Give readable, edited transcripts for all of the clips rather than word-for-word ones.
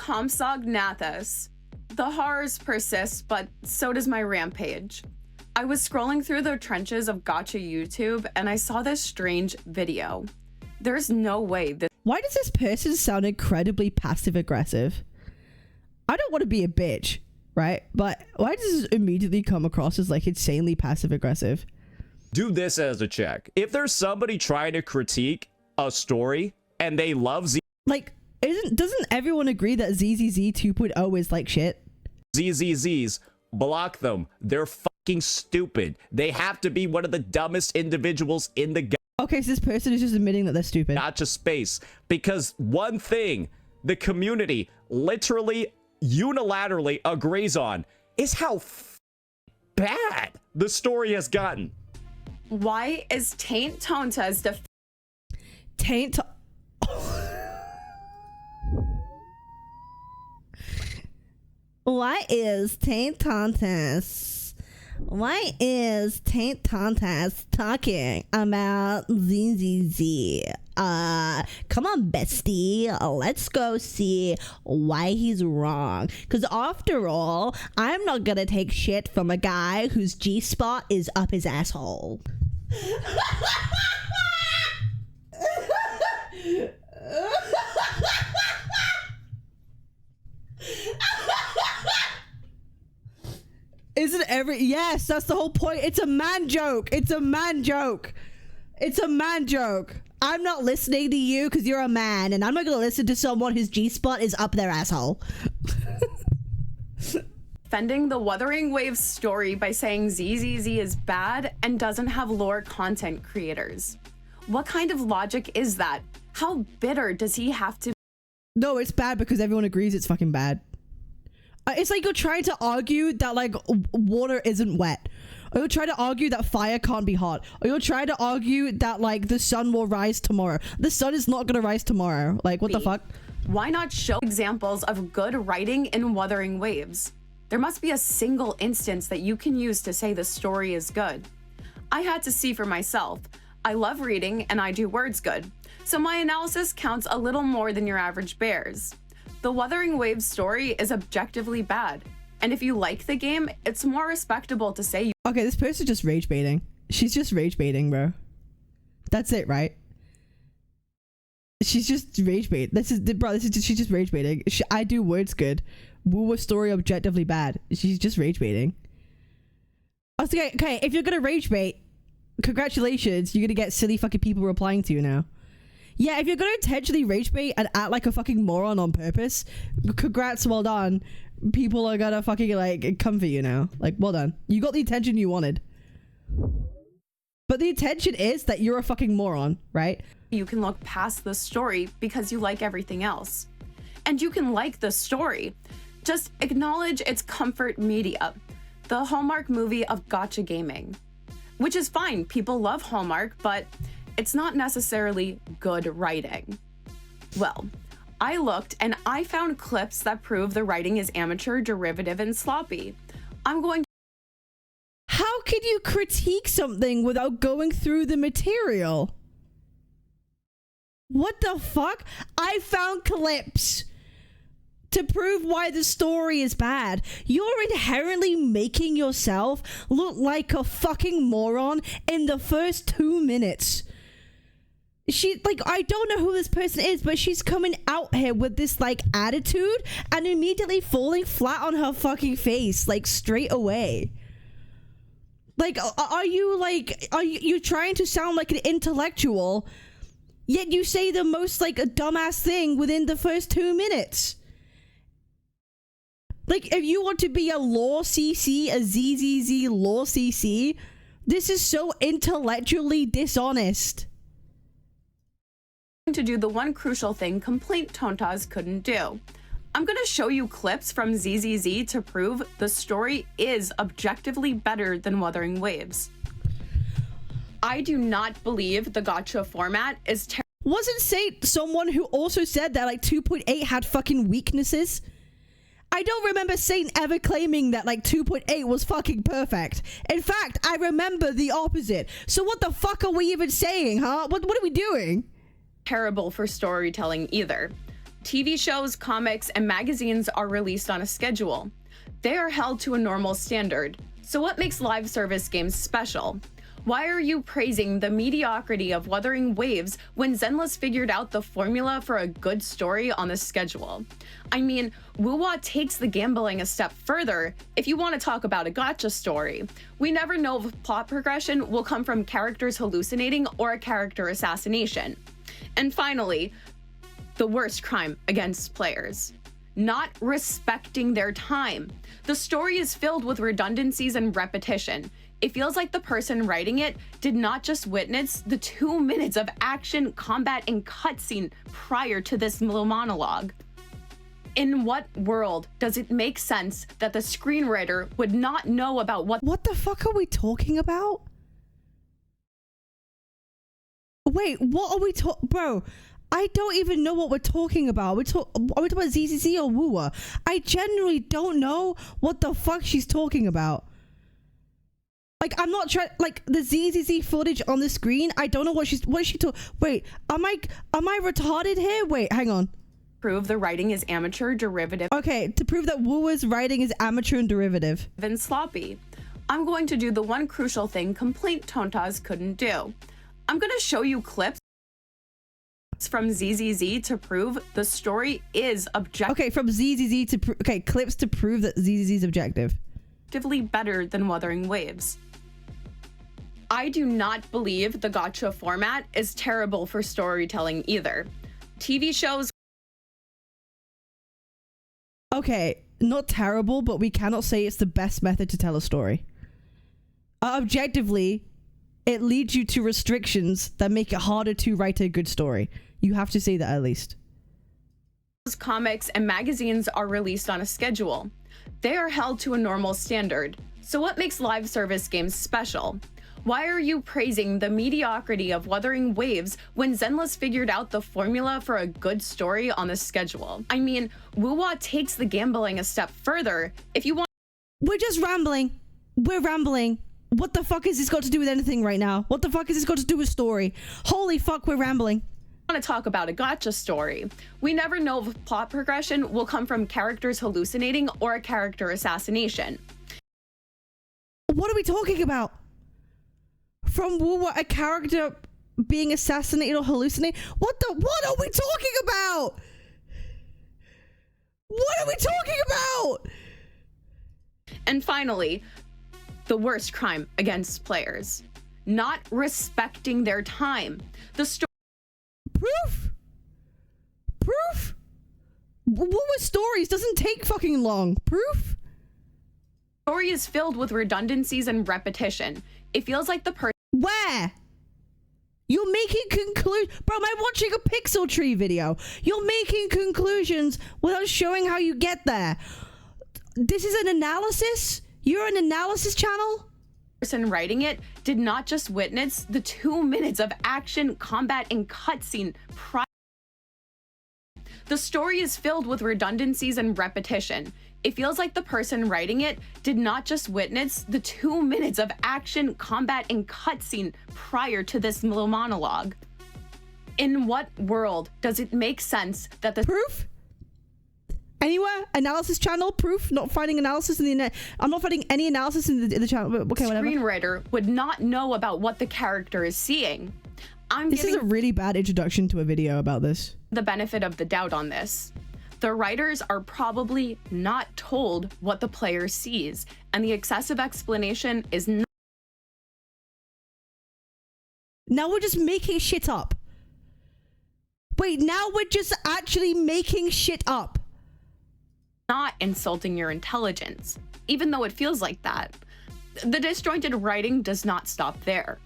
Compsognathus. The horrors persist, but so does my rampage. I was scrolling through the trenches of gacha YouTube and I saw this strange video. There's no way this— Why does this person sound incredibly passive-aggressive? I don't want to be a bitch, right? But why does this immediately come across as like insanely passive-aggressive? Do this as a check. If there's somebody trying to critique a story and they love like, doesn't everyone agree that ZZZ 2.0 is like shit? ZZZs, block them. They're fucking stupid. They have to be one of the dumbest individuals in the okay, so this person is just admitting that they're stupid. Gotcha space. Because one thing the community literally unilaterally agrees on is how bad the story has gotten. Why is Taint Tonta's Taint Why is Taint Tontas? Why is Taint Tontas talking about ZZZ? Come on, bestie. Let's go see why he's wrong. Because after all, I'm not gonna take shit from a guy whose G-spot is up his asshole. Isn't every— yes, that's the whole point. It's a man joke. It's a man joke. It's a man joke. I'm not listening to you because you're a man, and I'm not gonna listen to someone whose G-spot is up their asshole. defending the Wuthering Waves story by saying ZZZ is bad and doesn't have lore content creators. What kind of logic is that? How bitter does he have to— No, it's bad because everyone agrees it's fucking bad. It's like you're trying to argue that like water isn't wet, or you're trying to argue that fire can't be hot, or you're trying to argue that like the sun will rise tomorrow. The sun is not gonna rise tomorrow. Like, what the fuck? Why not show examples of good writing in Wuthering Waves? There must be a single instance that you can use to say the story is good. I had to see for myself. I love reading and I do words good, so my analysis counts a little more than your average bears. The Wuthering Waves story is objectively bad, and if you like the game, it's more respectable to say you— Okay, this person's just rage baiting. She's just rage baiting, bro. That's it, right? She's just rage bait. She's just rage baiting. I do words good. Woo story objectively bad. She's just rage baiting. Okay, if you're gonna rage bait, congratulations, you're gonna get silly fucking people replying to you now. Yeah, if you're gonna intentionally rage bait and act like a fucking moron on purpose, congrats, well done. People are gonna fucking like come for you now. Like, well done. You got the attention you wanted. But the intention is that you're a fucking moron, right? You can look past the story because you like everything else. And you can like the story. Just acknowledge its comfort media, the Hallmark movie of gacha gaming. Which is fine, people love Hallmark, but it's not necessarily good writing. Well, I looked and I found clips that prove the writing is amateur, derivative, and sloppy. I'm going— How can you critique something without going through the material? What the fuck? I found clips to prove why the story is bad. You're inherently making yourself look like a fucking moron in the first 2 minutes. I don't know who this person is, but she's coming out here with this like attitude and immediately falling flat on her fucking face, like straight away. Like, are you trying to sound like an intellectual, yet you say the most like a dumbass thing within the first 2 minutes? Like, if you want to be a lore CC, a ZZZ lore CC, this is so intellectually dishonest. to do the one crucial thing Complaint Tontas couldn't do. I'm gonna show you clips from ZZZ to prove the story is objectively better than Wuthering Waves. I do not believe the gacha format is Wasn't Saint someone who also said that like 2.8 had fucking weaknesses? I don't remember Saint ever claiming that like 2.8 was fucking perfect. In fact, I remember the opposite. So what the fuck are we even saying, huh? What are we doing? terrible for storytelling either. TV shows, comics, and magazines are released on a schedule. They are held to a normal standard. So what makes live service games special? Why are you praising the mediocrity of Wuthering Waves when Zenless figured out the formula for a good story on the schedule? I mean, Wuwa takes the gambling a step further if you want to talk about a gacha story. We never know if plot progression will come from characters hallucinating or a character assassination. And finally, the worst crime against players: not respecting their time. The story is filled with redundancies and repetition. It feels like the person writing it did not just witness the 2 minutes of action, combat, and cutscene prior to this little monologue. In what world does it make sense that the screenwriter would not know about What the fuck are we talking about? Wait, what are we bro? I don't even know what we're talking about. Are we talking about ZZZ or Woowa? I genuinely don't know what the fuck she's talking about. Like, I'm not trying, like, the ZZZ footage on the screen, I don't know what is she talking. Wait, am I retarded here? Wait, hang on. prove the writing is amateur, derivative, Okay, to prove that Woowa's writing is amateur and derivative. and sloppy. I'm going to do the one crucial thing Complaint Tontas couldn't do. I'm going to show you clips from ZZZ to prove the story is Okay, from ZZZ to clips to prove that ZZZ is objective. objectively better than Wuthering Waves. I do not believe the gacha format is terrible for storytelling either. TV shows, Okay, not terrible, but we cannot say it's the best method to tell a story. Objectively, it leads you to restrictions that make it harder to write a good story. You have to say that at least. comics, and magazines are released on a schedule. They are held to a normal standard. So what makes live service games special? Why are you praising the mediocrity of Wuthering Waves when Zenless figured out the formula for a good story on the schedule? I mean, Wuwa takes the gambling a step further. If you want We're just rambling. We're rambling. What the fuck has this got to do with anything right now? What the fuck has this got to do with story? Holy fuck, we're rambling. to talk about a gacha story, we never know if plot progression will come from characters hallucinating or a character assassination. What are we talking about? From Woowa, a character being assassinated or hallucinating? What are we talking about? What are we talking about? And finally, the worst crime against players: not respecting their time. The Proof? Woowa stories doesn't take fucking long. Proof? story is filled with redundancies and repetition. It feels like the person Where? You're making conclusions. Bro, am I watching a Pixel Tree video? You're making conclusions without showing how you get there. This is an analysis? You're an analysis channel? writing it did not just witness the 2 minutes of action, combat, and cutscene prior. The story is filled with redundancies and repetition. It feels like the person writing it did not just witness the 2 minutes of action, combat, and cutscene prior to this little monologue. In what world does it make sense that the Proof? Anywhere? Analysis channel? Proof? Not finding analysis in the internet. I'm not finding any analysis in the channel. Okay, whatever. screenwriter would not know about what the character is seeing? I'm This is giving a really bad introduction to a video about this. the benefit of the doubt on this. The writers are probably not told what the player sees, and the excessive explanation is Now we're just making shit up. Wait, now we're just actually making shit up. not insulting your intelligence, even though it feels like that. The disjointed writing does not stop there.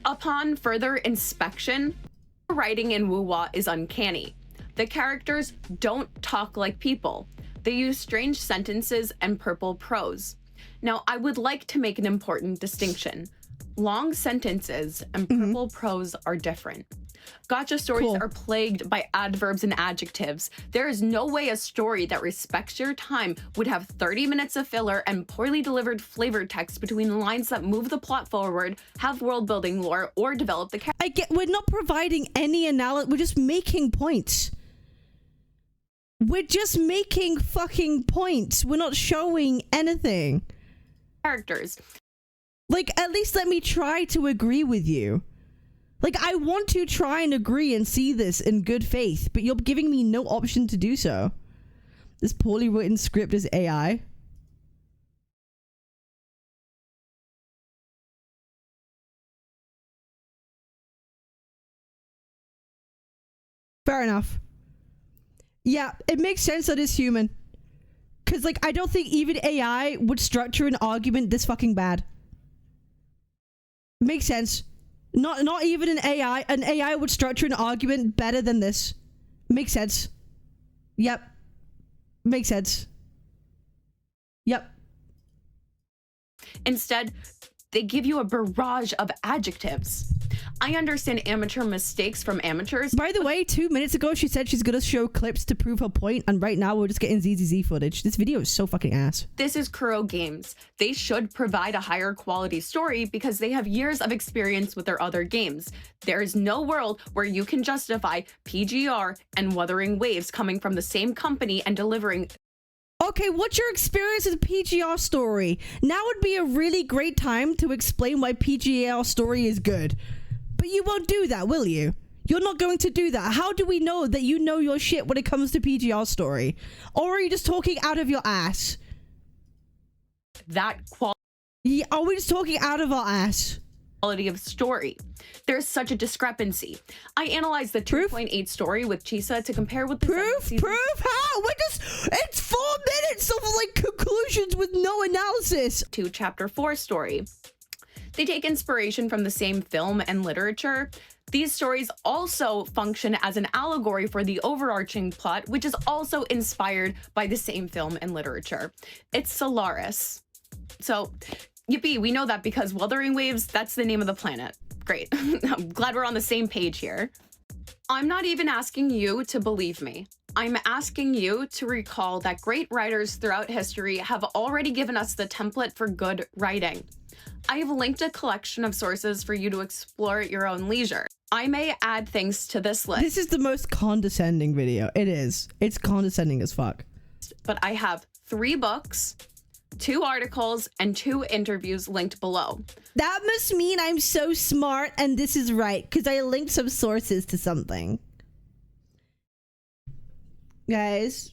Upon further inspection, the writing in Wuwa is uncanny. The characters don't talk like people. They use strange sentences and purple prose. Now, I would like to make an important distinction. Long sentences and purple prose are different. Gacha stories Cool. are plagued by adverbs and adjectives. There is no way a story that respects your time would have 30 minutes of filler and poorly delivered flavor text between lines that move the plot forward, have world-building lore, or develop the character. We're not providing any analysis. We're just making points. We're just making fucking points. We're not showing anything. Characters. Like, at least let me try to agree with you. Like, I want to try and agree and see this in good faith, but you're giving me no option to do so. This poorly written script is AI. Fair enough. Yeah, it makes sense that it's human. Because, like, I don't think even AI would structure an argument this fucking bad. Makes sense. Not even an AI. An AI would structure an argument better than this. Makes sense. Yep. Makes sense. Yep. Instead, they give you a barrage of adjectives. I understand amateur mistakes from amateurs. By the way, 2 minutes ago, she said she's gonna show clips to prove her point, and right now we're just getting ZZZ footage. This video is so fucking ass. This is Kuro Games. They should provide a higher quality story because they have years of experience with their other games. There is no world where you can justify PGR and Wuthering Waves coming from the same company and delivering. Okay, what's your experience with PGR story? Now would be a really great time to explain why PGR story is good. But you won't do that, will you? You're not going to do that. How do we know that you know your shit when it comes to PGR story? Or are you just talking out of your ass? That Yeah, are we just talking out of our ass? quality of story. There's such a discrepancy. I analyzed the 2.8 story with Chisa to compare with the Proof? How? It's 4 minutes of like conclusions with no analysis. To Chapter 4 story. They take inspiration from the same film and literature. These stories also function as an allegory for the overarching plot, which is also inspired by the same film and literature. It's Solaris. So, yippee, we know that because Wuthering Waves, that's the name of the planet. Great. I'm glad we're on the same page here. I'm not even asking you to believe me. I'm asking you to recall that great writers throughout history have already given us the template for good writing. I have linked a collection of sources for you to explore at your own leisure. I may add things to this list. This is the most condescending video. It is. It's condescending as fuck. But I have 3 books, 2 articles, and 2 interviews linked below. That must mean I'm so smart and this is right, because I linked some sources to something. Guys,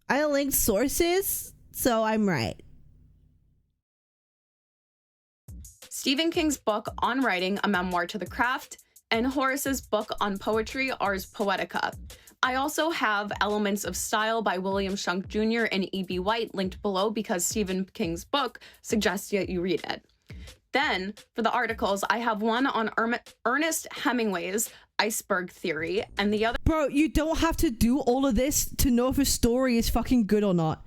I linked sources, so I'm right. Stephen King's book on writing, A Memoir to the Craft, and Horace's book on poetry, Ars Poetica. I also have Elements of Style by William Shunk Jr. and E.B. White linked below because Stephen King's book suggests that you read it. Then, for the articles, I have one on Ernest Hemingway's Iceberg Theory, and the other— Bro, you don't have to do all of this to know if a story is fucking good or not.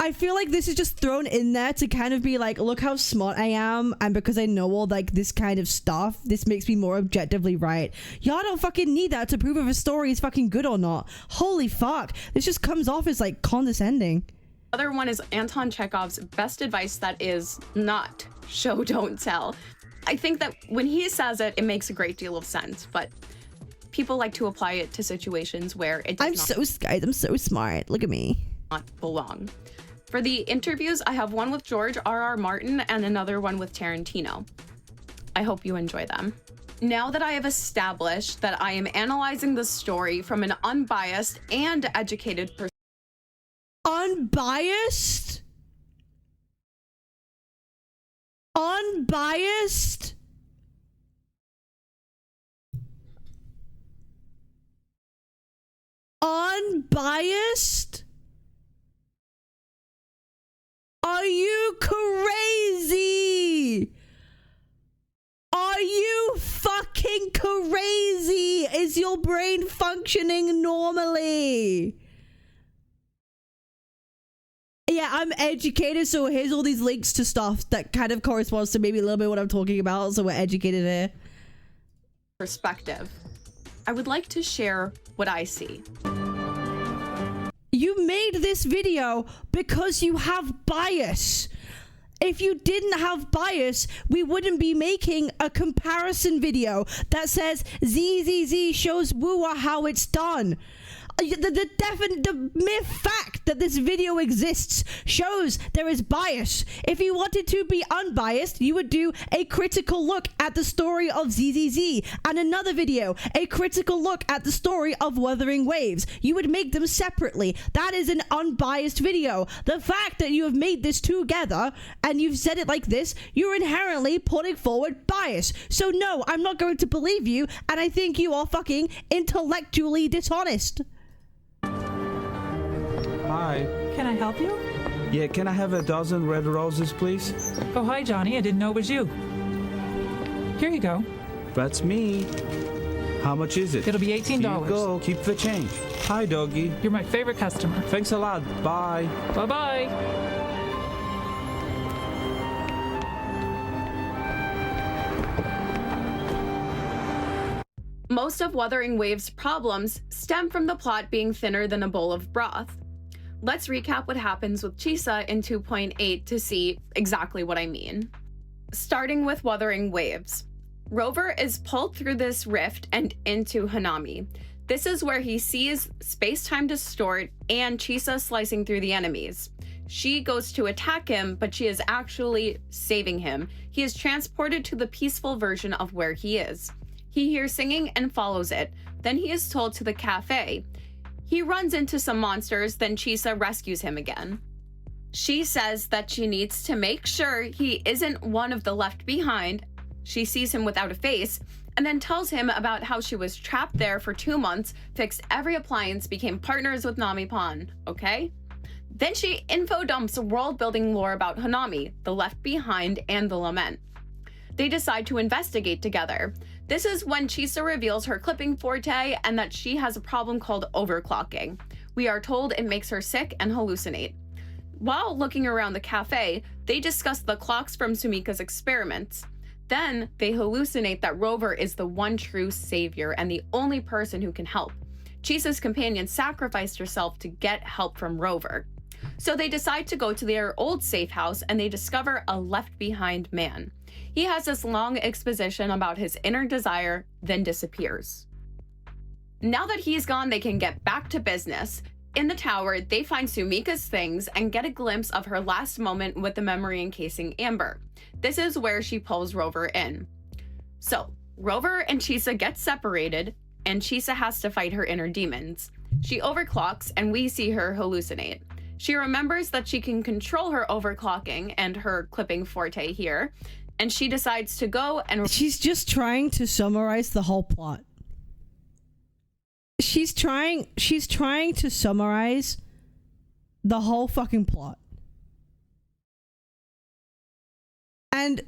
I feel like this is just thrown in there to kind of be like, look how smart I am, and because I know all like this kind of stuff, this makes me more objectively right. Y'all don't fucking need that to prove if a story is fucking good or not. Holy fuck. This just comes off as like condescending. other one is Anton Chekhov's best advice that is not show, don't tell. I think that when he says it, it makes a great deal of sense, but people like to apply it to situations where it does I'm so smart. Look at me. not belong. For the interviews, I have one with George R.R. Martin and another one with Tarantino. I hope you enjoy them. Now that I have established that I am analyzing the story from an unbiased and educated perspective. Unbiased? Unbiased? Unbiased? Are you crazy? Are you fucking crazy? Is your brain functioning normally? Yeah, I'm educated, so here's all these links to stuff that kind of corresponds to maybe a little bit what I'm talking about, so we're educated here. Perspective. I would like to share what I see. You made this video because you have bias. If you didn't have bias, we wouldn't be making a comparison video that says ZZZ shows Woowa how it's done. The mere fact that this video exists shows there is bias. If you wanted to be unbiased, you would do a critical look at the story of ZZZ and another video, a critical look at the story of Wuthering Waves. You would make them separately. That is an unbiased video. The fact that you have made this together and you've said it like this, you're inherently putting forward bias. So no, I'm not going to believe you, and I think you are fucking intellectually dishonest. Hi. Can I help you? Yeah, can I have a dozen red roses, please? Oh, hi, Johnny. I didn't know it was you. Here you go. That's me. How much is it? It'll be $18. Here you go. Keep the change. Hi, doggy. You're my favorite customer. Thanks a lot. Bye. Bye-bye. Most of Wuthering Waves' problems stem from the plot being thinner than a bowl of broth. Let's recap what happens with Chisa in 2.8 to see exactly what I mean. Starting with Wuthering Waves. Rover is pulled through this rift and into Hanami. This is where he sees space-time distort and Chisa slicing through the enemies. She goes to attack him, but she is actually saving him. He is transported to the peaceful version of where he is. He hears singing and follows it. Then he is told to the cafe. He runs into some monsters, then Chisa rescues him again. She says that she needs to make sure he isn't one of the left behind. She sees him without a face, and then tells him about how she was trapped there for 2 months, fixed every appliance, became partners with Nami-pan, okay? Then she info dumps world-building lore about Hanami, the left behind, and the lament. They decide to investigate together. This is when Chisa reveals her clipping forte and that she has a problem called overclocking. We are told it makes her sick and hallucinate. While looking around the cafe, they discuss the clocks from Sumika's experiments. Then they hallucinate that Rover is the one true savior and the only person who can help. Chisa's companion sacrificed herself to get help from Rover. So they decide to go to their old safe house and they discover a left behind man. He has this long exposition about his inner desire, then disappears. Now that he's gone, they can get back to business. In the tower, they find Sumika's things and get a glimpse of her last moment with the memory encasing Amber. This is where she pulls Rover in. So, Rover and Chisa get separated, and Chisa has to fight her inner demons. She overclocks, and we see her hallucinate. She remembers that she can control her overclocking and her clipping forte here, and she decides to go and... She's just trying to summarize the whole plot. She's trying to summarize the whole fucking plot. And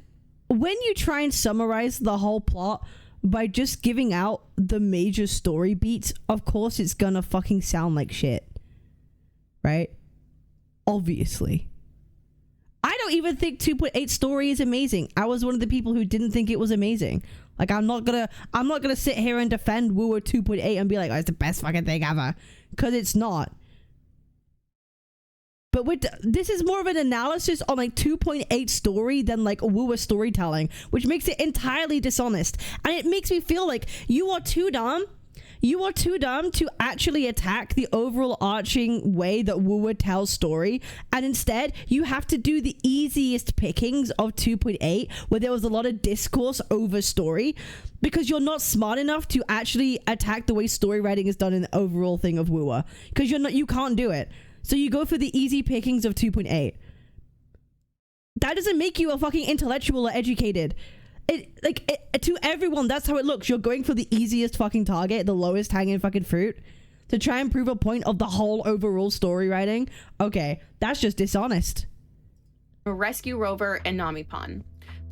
when you try and summarize the whole plot by just giving out the major story beats, of course it's gonna fucking sound like shit. Right? Obviously. I don't even think 2.8 story is amazing. I was one of the people who didn't think it was amazing. Like, I'm not gonna sit here and defend Woowa 2.8 and be like, oh, it's the best fucking thing ever. Because it's not. But this is more of an analysis on like 2.8 story than like Woowa storytelling, which makes it entirely dishonest. And it makes me feel like you are too dumb. You are too dumb to actually attack the overall arching way that Woowa tells story, and instead you have to do the easiest pickings of 2.8 where there was a lot of discourse over story, because you're not smart enough to actually attack the way story writing is done in the overall thing of Woowa, because you can't do it. So you go for the easy pickings of 2.8. That doesn't make you a fucking intellectual or educated. To everyone, that's how it looks. You're going for the easiest fucking target, the lowest hanging fucking fruit, to try and prove a point of the whole overall story writing. Okay, that's just dishonest. Rescue Rover and Nami-pan.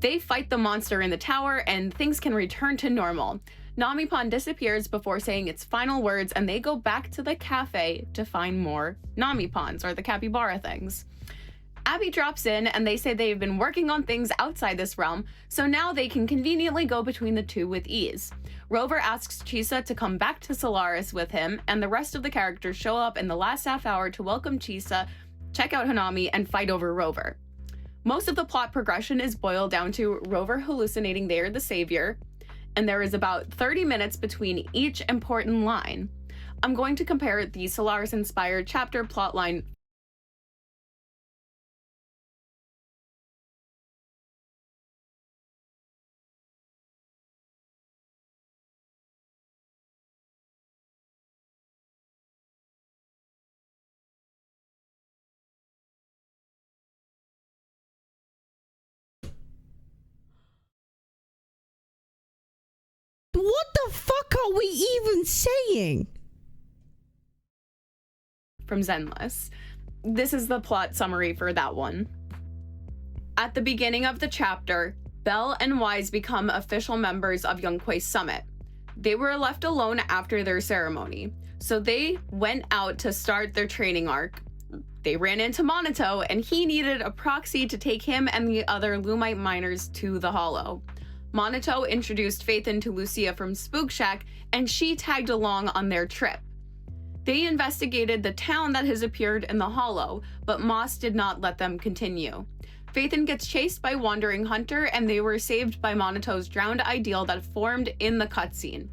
They fight the monster in the tower and things can return to normal. Nami-pan disappears before saying its final words, and they go back to the cafe to find more Nami-pans, or the capybara things. Abby drops in and they say they've been working on things outside this realm, so now they can conveniently go between the two with ease. Rover asks Chisa to come back to Solaris with him, and the rest of the characters show up in the last half hour to welcome Chisa, check out Hanami, and fight over Rover. Most of the plot progression is boiled down to Rover hallucinating they are the savior, and there is about 30 minutes between each important line. I'm going to compare the Solaris-inspired chapter plotline What the fuck are we even saying? from Zenless. This is the plot summary for that one. At the beginning of the chapter, Belle and Wise become official members of Youngqua's summit. They were left alone after their ceremony, so they went out to start their training arc. They ran into Monito, and he needed a proxy to take him and the other Lumite miners to the Hollow. Monito introduced Phaethon to Lucia from Spook Shack, and she tagged along on their trip. They investigated the town that has appeared in the Hollow, but Moss did not let them continue. Phaethon gets chased by Wandering Hunter, and they were saved by Monito's drowned ideal that formed in the cutscene.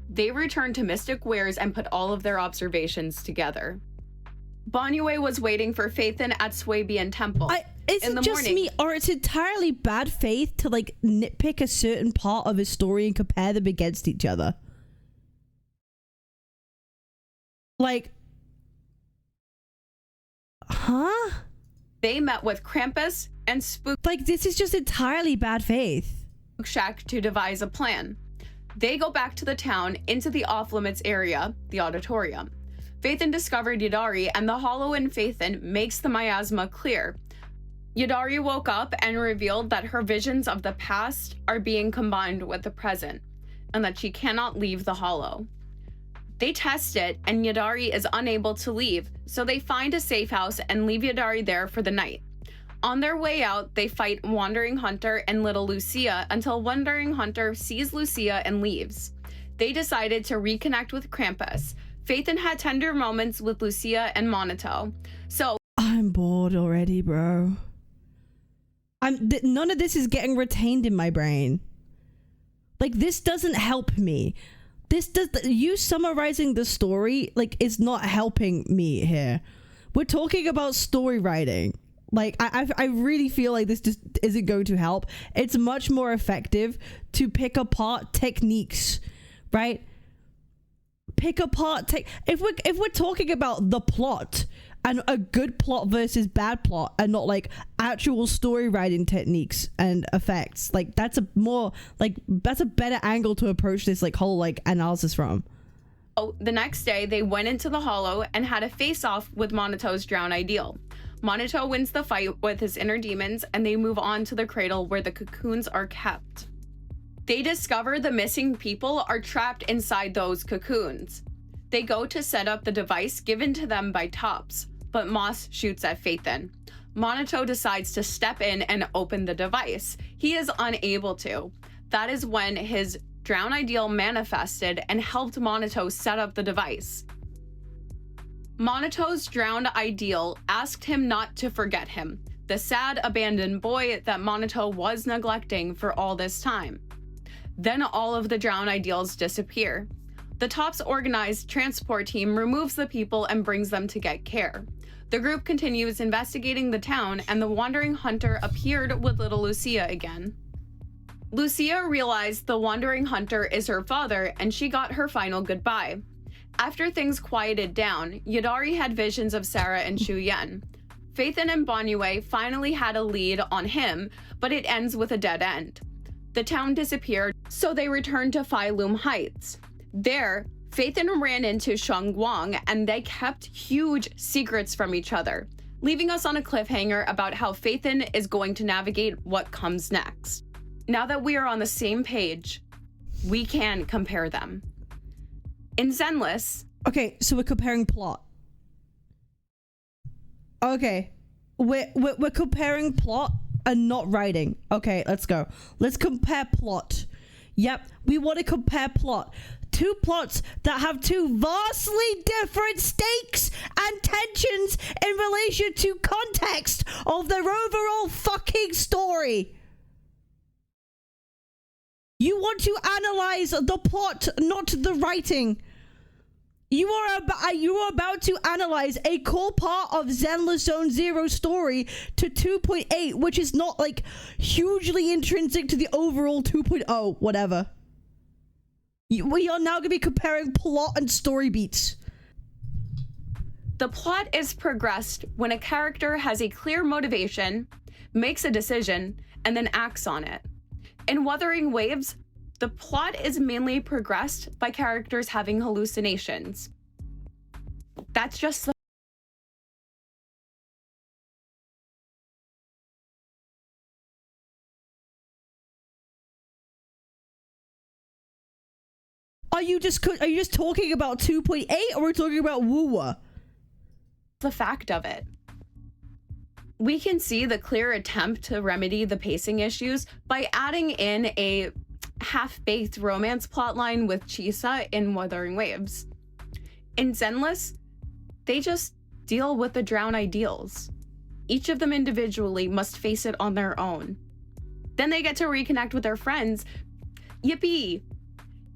They returned to Mystic Wares and put all of their observations together. Bonyue was waiting for Phaethon at Swabian Temple. Is it just me, or it's entirely bad faith to like nitpick a certain part of a story and compare them against each other? Like, huh? They met with Krampus and Spook Like, this is just entirely bad faith. Shack to devise a plan. They go back to the town into the off-limits area, the auditorium. Phaethon discovered Yadari, and the Hollow in Phaethon makes the miasma clear. Yadari woke up and revealed that her visions of the past are being combined with the present, and that she cannot leave the Hollow. They test it, and Yadari is unable to leave, so they find a safe house and leave Yadari there for the night. On their way out, they fight Wandering Hunter and Little Lucia until Wandering Hunter sees Lucia and leaves. They decided to reconnect with Krampus. Phaethon had tender moments with Lucia and Monito. So I'm bored already, bro. None of this is getting retained in my brain. Like, this doesn't help me. You summarizing the story, like, is not helping me here. We're talking about story writing. Like, I really feel like this just isn't going to help. It's much more effective to pick apart techniques, right? Pick apart if we're talking about the plot and a good plot versus bad plot, and not like actual story writing techniques and effects, like that's a better angle to approach this like whole like analysis from. The next day, they went into the Hollow and had a face-off with Monito's drowned ideal. Monito wins the fight with his inner demons, and they move on to the cradle where the cocoons are kept. They discover the missing people are trapped inside those cocoons. They go to set up the device given to them by Tops, but Moss shoots at Phaethon. Monito decides to step in and open the device. He is unable to. That is when his drowned ideal manifested and helped Monito set up the device. Monito's drowned ideal asked him not to forget him, the sad abandoned boy that Monito was neglecting for all this time. Then all of the drowned ideals disappear. The Tops organized transport team removes the people and brings them to get care. The group continues investigating the town, and the Wandering Hunter appeared with little Lucia again. Lucia realized the Wandering Hunter is her father, and she got her final goodbye. After things quieted down, Yadari had visions of Sarah and Shu Yen. Phaethon and Bonyue finally had a lead on him, but it ends with a dead end. The town disappeared, so they returned to Phylum Heights. There, Phaethon ran into Sheng Guang, and they kept huge secrets from each other, leaving us on a cliffhanger about how Phaethon is going to navigate what comes next. Now that we are on the same page, we can compare them. In Zenless... Okay, so we're comparing plot. Okay, we're comparing plot and not writing. Okay, let's go. Let's compare plot. Yep, we want to compare plot. Two plots that have two vastly different stakes and tensions in relation to context of their overall fucking story. You want to analyze the plot, not the writing. You are about to analyze a core part of Zenless Zone Zero story to 2.8, which is not like hugely intrinsic to the overall 2.0, whatever. We are now going to be comparing plot and story beats. The plot is progressed when a character has a clear motivation, makes a decision, and then acts on it. In Wuthering Waves, the plot is mainly progressed by characters having hallucinations. That's just the Are you just talking about 2.8 or are we talking about Woowa? the fact of it. We can see the clear attempt to remedy the pacing issues by adding in a half-baked romance plotline with Chisa in Wuthering Waves. In Zenless, they just deal with the drown ideals. Each of them individually must face it on their own. Then they get to reconnect with their friends. Yippee!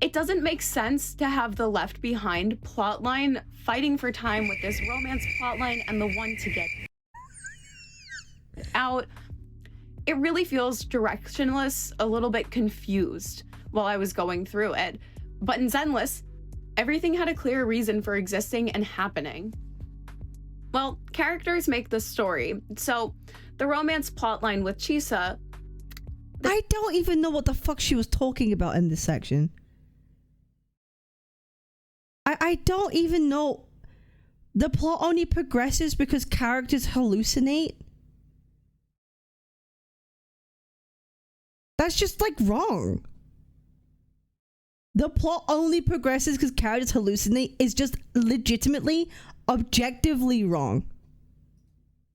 It doesn't make sense to have the Left Behind plotline fighting for time with this romance plotline and the one to get out. It really feels directionless, a little bit confused while I was going through it. But in Zenless, everything had a clear reason for existing and happening. Well, characters make the story, so the romance plotline with Chisa... I don't even know what the fuck she was talking about in this section. I don't even know. The plot only progresses because characters hallucinate. That's just like wrong. The plot only progresses because characters hallucinate is just legitimately, objectively wrong.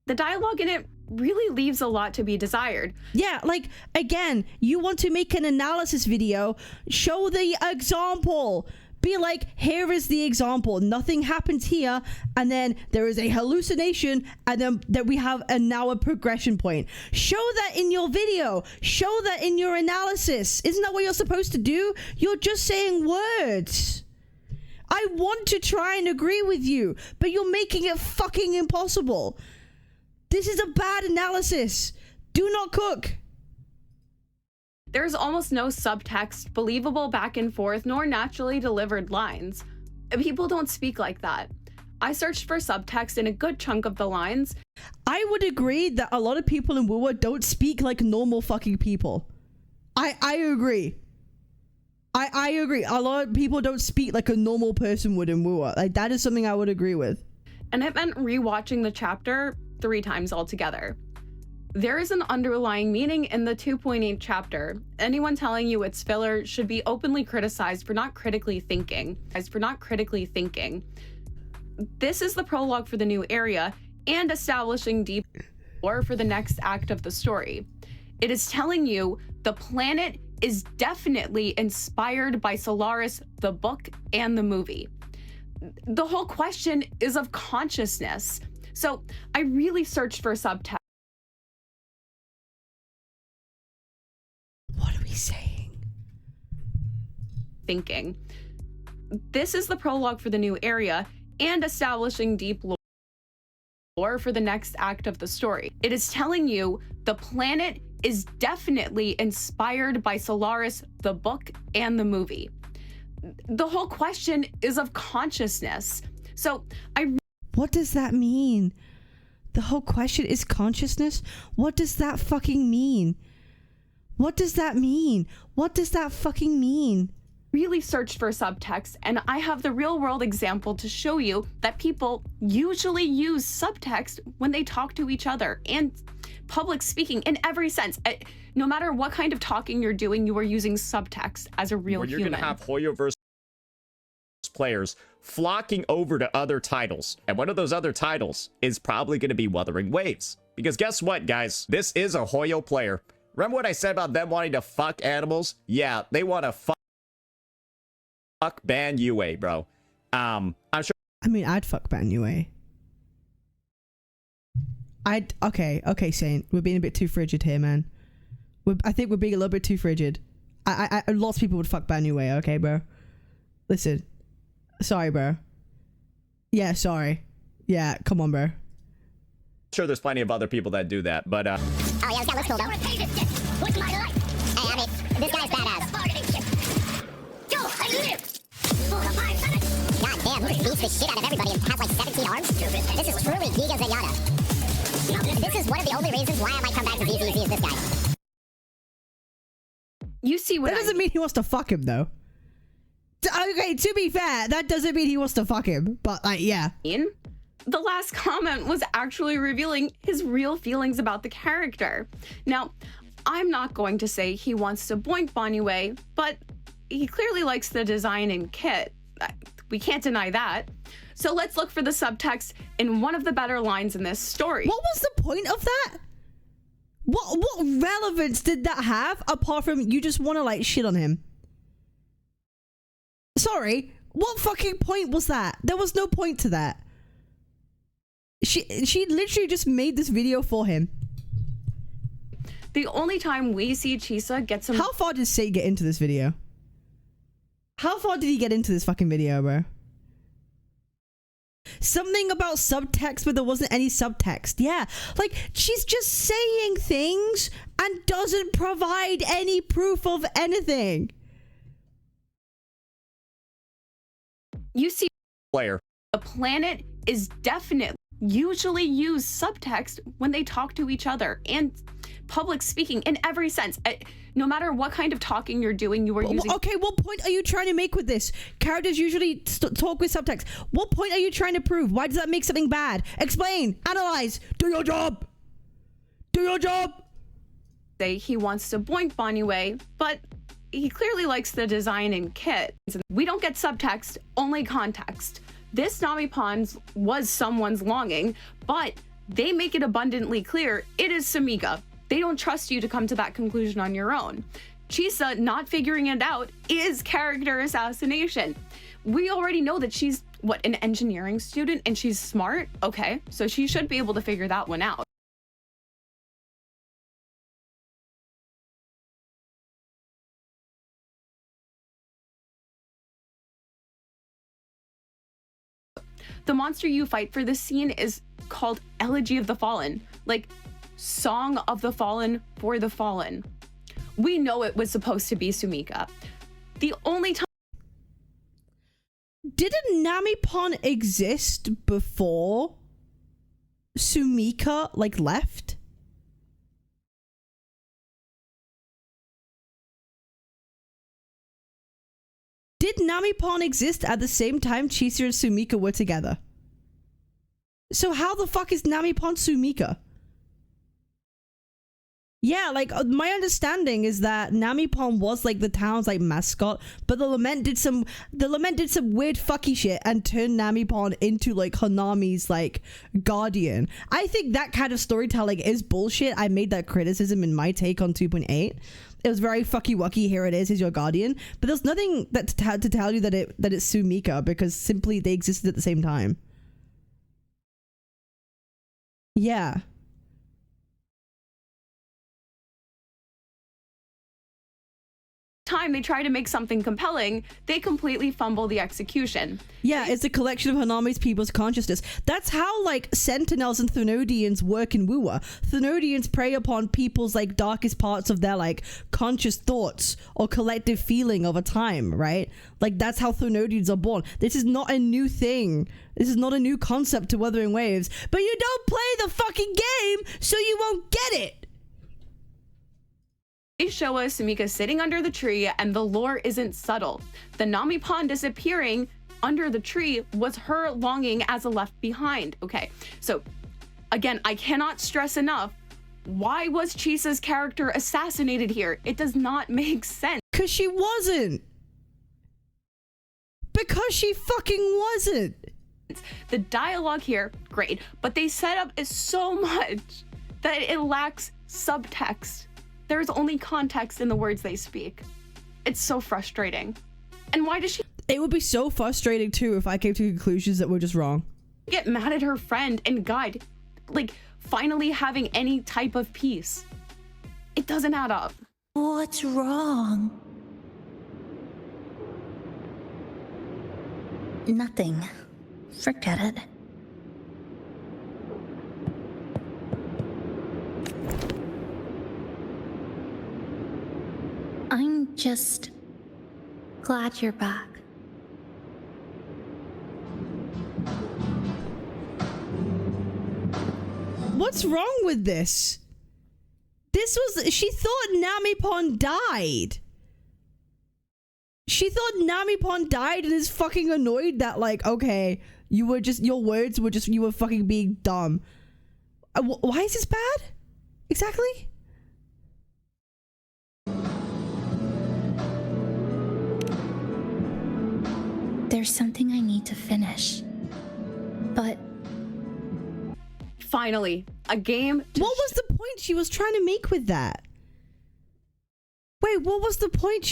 The dialogue in it really leaves a lot to be desired. Yeah, like, again, you want to make an analysis video, show the example. Be like, here is the example. Nothing happens here, and then there is a hallucination, and then that we have now a progression point. Show that in your video. Show that in your analysis. Isn't that what you're supposed to do? You're just saying words. I want to try and agree with you, but you're making it fucking impossible. This is a bad analysis. Do not cook. There's almost no subtext, believable back and forth, nor naturally delivered lines. People don't speak like that. I searched for subtext in a good chunk of the lines. I would agree that a lot of people in Wuwa don't speak like normal fucking people. I agree. I agree. A lot of people don't speak like a normal person would in Wuwa. Like, that is something I would agree with. And it meant rewatching the chapter 3 times altogether. There is an underlying meaning in the 2.8 chapter. Anyone telling you it's filler should be openly criticized for not critically thinking. This is the prologue for the new area and establishing deep lore for the next act of the story. It is telling you the planet is definitely inspired by Solaris, the book, and the movie. The whole question is of consciousness. So I really searched for subtext. What are we saying? Thinking. This is the prologue for the new area and establishing deep lore for the next act of the story. It is telling you the planet is definitely inspired by Solaris, the book, and the movie. The whole question is of consciousness. So What does that mean? The whole question is consciousness? What does that fucking mean? What does that mean? What does that fucking mean? really searched for subtext, and I have the real world example to show you that people usually use subtext when they talk to each other and public speaking in every sense. No matter what kind of talking you're doing, you are using subtext as a real human. You're going to have Hoyoverse players flocking over to other titles, and one of those other titles is probably going to be Wuthering Waves. Because guess what, guys? This is a Hoyo player. Remember what I said about them wanting to fuck animals? Yeah, they want to fuck Ban Yue, bro. I'm sure. I mean, I'd fuck Ban Yue. Okay, Saint. We're being a bit too frigid here, man. I think we're being a little bit too frigid. Lots of people would fuck Ban Yue, okay, bro? Listen. Sorry, bro. Yeah, sorry. Yeah, come on, bro. Sure, there's plenty of other people that do that, but Oh yeah, this guy looks cool though. What's my life? Hey, I mean, this guy's badass. Yo, I live. God damn, he just beats the shit out of everybody and has like 17 arms. This is truly Giga Zenyatta. This is one of the only reasons why I might come back to ZZZ as this guy. You see what That doesn't mean he wants to fuck him, though. Okay, to be fair, that doesn't mean he wants to fuck him. But, like, yeah. The last comment was actually revealing his real feelings about the character. Now, I'm not going to say he wants to boink Bonyue, but he clearly likes the design and kit. We can't deny that. So let's look for the subtext in one of the better lines in this story. What was the point of that? What relevance did that have apart from you just want to, like, shit on him? Sorry, what fucking point was that? There was no point to that. She literally just made this video for him. The only time we see Chisa get some... How far did Sei get into this video? How far did he get into this fucking video, bro? Something about subtext, but there wasn't any subtext. Yeah, like, she's just saying things and doesn't provide any proof of anything. You see, player. the planet is definitely usually use subtext when they talk to each other and public speaking in every sense. No matter what kind of talking you're doing, you are using... Okay, what point are you trying to make with this? Characters usually talk with subtext. What point are you trying to prove? Why does that make something bad? Explain, analyze, do your job. Do your job. Say he wants to boink Bonyue, but he clearly likes the design and kit. We don't get subtext, only context. This Nami Pons was someone's longing, but they make it abundantly clear it is Sumika. They don't trust you to come to that conclusion on your own. Chisa not figuring it out is character assassination. We already know that she's, what, an engineering student and she's smart? Okay, so she should be able to figure that one out. The monster you fight for this scene is called Elegy of the Fallen, like Song of the Fallen for the Fallen. We know it was supposed to be Sumika. The only time... Didn't Namipon exist before Sumika, like, left? Did Namipon exist at the same time Chisa and Sumika were together? So how the fuck is Namipon Sumika? Yeah, like, my understanding is that Namipon was like the town's like mascot, but the lament did some weird fucky shit and turned Namipon into like Hanami's like guardian. I think that kind of storytelling is bullshit. I made that criticism in my take on 2.8. It was very fucky wucky. Here it is, he's your guardian. But there's nothing that to tell you that it's Sumika, because simply they existed at the same time. Yeah. Time they try to make something compelling, they completely fumble the execution. Yeah, it's a collection of Hanami's people's consciousness. That's how, like, Sentinels and Thenodians work in Wuwa. Thenodians prey upon people's, like, darkest parts of their, like, conscious thoughts or collective feeling over time, right? Like, that's how Thenodians are born. This is not a new thing. This is not a new concept to Wuthering Waves. But you don't play the fucking game, so you won't get it! They show us Sumika sitting under the tree, and the lore isn't subtle. The Nami Pond disappearing under the tree was her longing as a left behind. Okay, so again, I cannot stress enough, why was Chisa's character assassinated here? It does not make sense. Because she wasn't. Because she fucking wasn't. The dialogue here, great, but they set up is so much that it lacks subtext. There's only context in the words they speak. It's so frustrating. And why does she... It would be so frustrating too if I came to conclusions that were just wrong. Get mad at her friend and guide, like, finally having any type of peace. It doesn't add up. What's wrong? Nothing. Forget it. I'm just glad you're back. What's wrong with this? She thought Namipon died. She thought Namipon died and is fucking annoyed that, like, okay, you were fucking being dumb. Why is this bad? Exactly? There's something I need to finish. But Finally, a game. What was the point she was trying to make with that? Wait, what was the point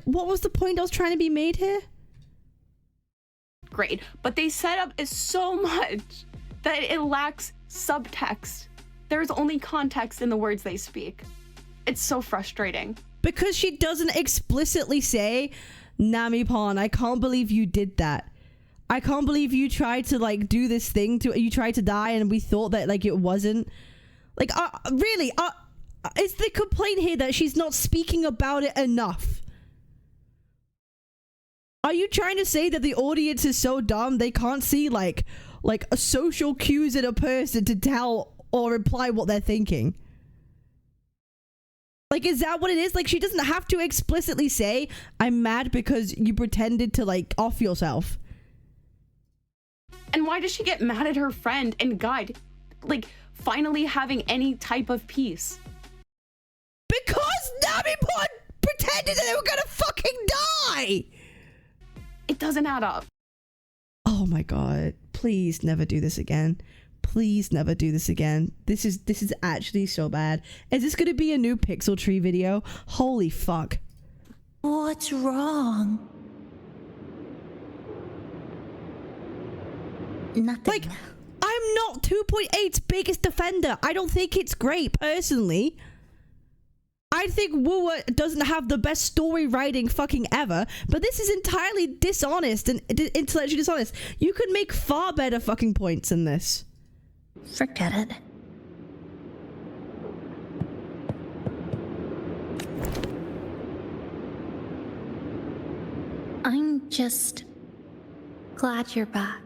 what was the point that was trying to be made here? Great, but they set up is so much that it lacks subtext. There's only context in the words they speak. It's so frustrating. Because she doesn't explicitly say, Namipon, I can't believe you did that. I can't believe you tried to, like, do this thing you tried to die and we thought that, like, it wasn't. Like, really, is the complaint here that she's not speaking about it enough? Are you trying to say that the audience is so dumb they can't see, like a social cues in a person to tell or imply what they're thinking? Like, is that what it is? Like, she doesn't have to explicitly say, I'm mad because you pretended to, like, off yourself. And why does she get mad at her friend and guide, like, finally having any type of peace? Because Namipon pretended that they were gonna fucking die! It doesn't add up. Oh my god. Please never do this again. Please never do this again. This is actually so bad. Is this gonna be a new Pixel Tree video? Holy fuck. what's wrong? Nothing. Like, I'm not 2.8's biggest defender. I don't think it's great, personally. I think Woowa doesn't have the best story writing fucking ever, but this is entirely dishonest and intellectually dishonest. You could make far better fucking points than this. Forget it. I'm just glad you're back.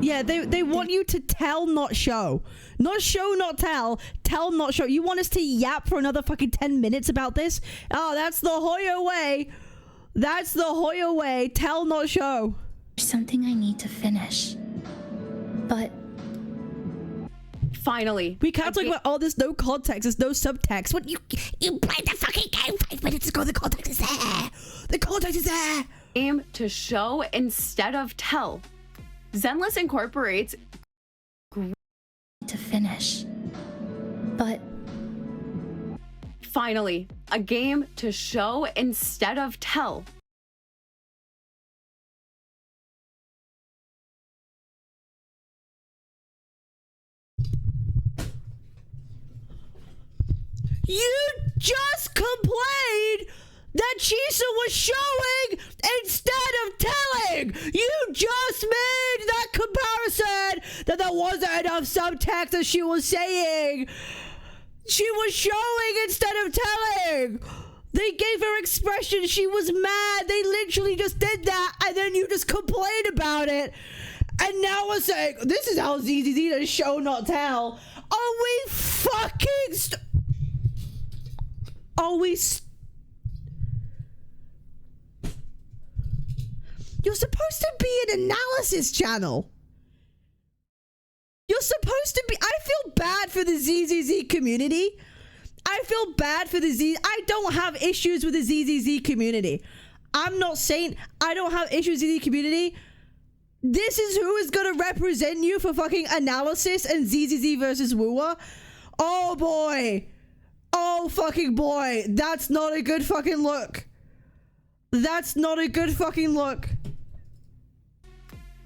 Yeah, they want you to tell, not show. Not show, not tell. Tell, not show. You want us to yap for another fucking 10 minutes about this? Oh, that's the Hoyo way. That's the Hoyo way. Tell, not show. There's something I need to finish. But Finally. We can't talk about, oh, there's no context, there's no subtext. What, you played the fucking game 5 minutes ago, the context is there. The context is there. Aim to show instead of tell. Zenless incorporates to finish. But finally a game to show instead of tell. You just complained that Chisa was showing instead of telling. You just made that comparison that there wasn't enough subtext as she was saying. She was showing instead of telling. They gave her expression. She was mad. They literally just did that, and then you just complained about it. And now we're saying, this is how ZZZ does show, not tell. Are we fucking... Are we... You're supposed to be an analysis channel. You're supposed to be... I feel bad for the ZZZ community. I feel bad for the Z... I don't have issues with the ZZZ community. I'm not saying I don't have issues with the community. This is who is going to represent you for fucking analysis and ZZZ versus Woowa. Oh boy. Oh fucking boy. That's not a good fucking look. That's not a good fucking look.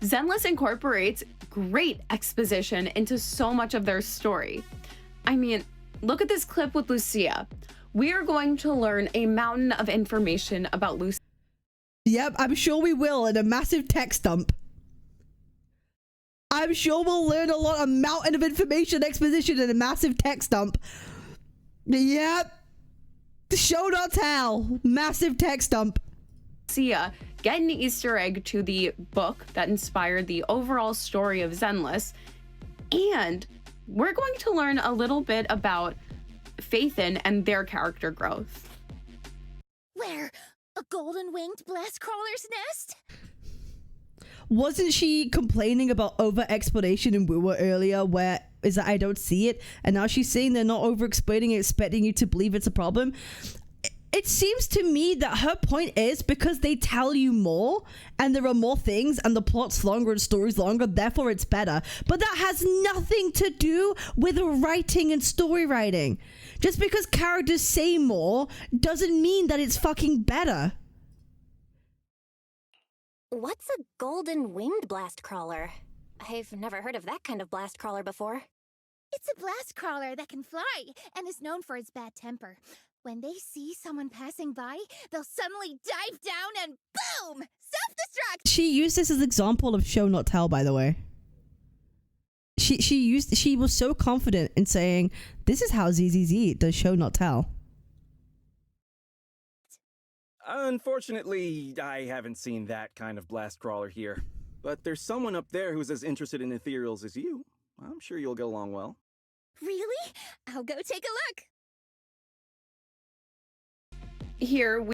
Zenless incorporates great exposition into so much of their story. I mean, look at this clip with Lucia. We are going to learn a mountain of information about Lucia. Yep, I'm sure we will in a massive text dump. I'm sure we'll learn a mountain of information exposition in a massive text dump. Yep. Show not tell. Massive text dump. Lucia get an Easter egg to the book that inspired the overall story of Zenless. And we're going to learn a little bit about Phaethon and their character growth. Where? A golden-winged blast crawler's nest? Wasn't she complaining about over-explanation in Wooer earlier, where is that I don't see it, and now she's saying they're not over-explaining it, expecting you to believe it's a problem? It seems to me that her point is because they tell you more, and there are more things, and the plot's longer and story's longer, therefore it's better. But that has nothing to do with writing and story writing. Just because characters say more doesn't mean that it's fucking better. What's a golden-winged blast crawler? I've never heard of that kind of blast crawler before. It's a blast crawler that can fly and is known for its bad temper. When they see someone passing by, they'll suddenly dive down and boom! Self-destruct! She used this as an example of show not tell, by the way. She was so confident in saying, this is how ZZZ does show not tell. Unfortunately, I haven't seen that kind of blast crawler here. But there's someone up there who's as interested in ethereals as you. I'm sure you'll get along well. Really? I'll go take a look. Here we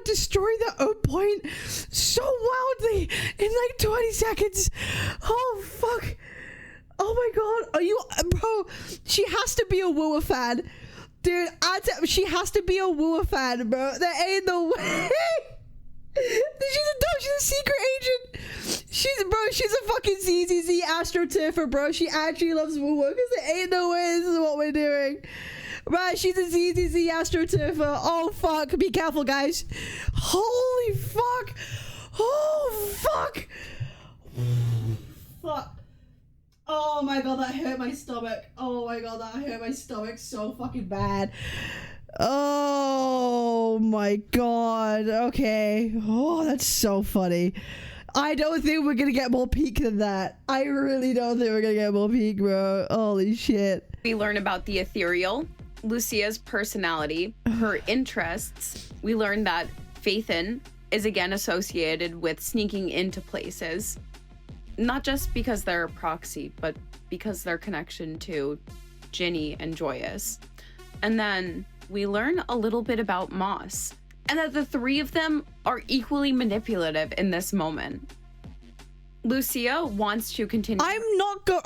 destroy their own point so wildly in like 20 seconds. Oh fuck. Oh my god. Are you, bro? She has to be a Wooer fan, dude. She has to be a Wooer fan, bro. There ain't no way. She's a secret agent. She's a fucking ZZZ astroturfer, bro. She actually loves Wooer because there ain't no way this is what we're doing. Right, she's a ZZZ astroturfer. Oh fuck, be careful guys. Holy fuck. Oh fuck. Fuck. Oh my god, that hurt my stomach. Oh my god, that hurt my stomach so fucking bad. Oh my god. Okay. Oh, that's so funny. I don't think we're gonna get more peak than that. I really don't think we're gonna get more peak, bro. Holy shit. We learn about the ethereal, Lucia's personality, her interests. We learn that Phaethon is again associated with sneaking into places. Not just because they're a proxy, but because their connection to Ginny and Joyous. And then we learn a little bit about Moss, and that the three of them are equally manipulative in this moment. Lucia wants to continue.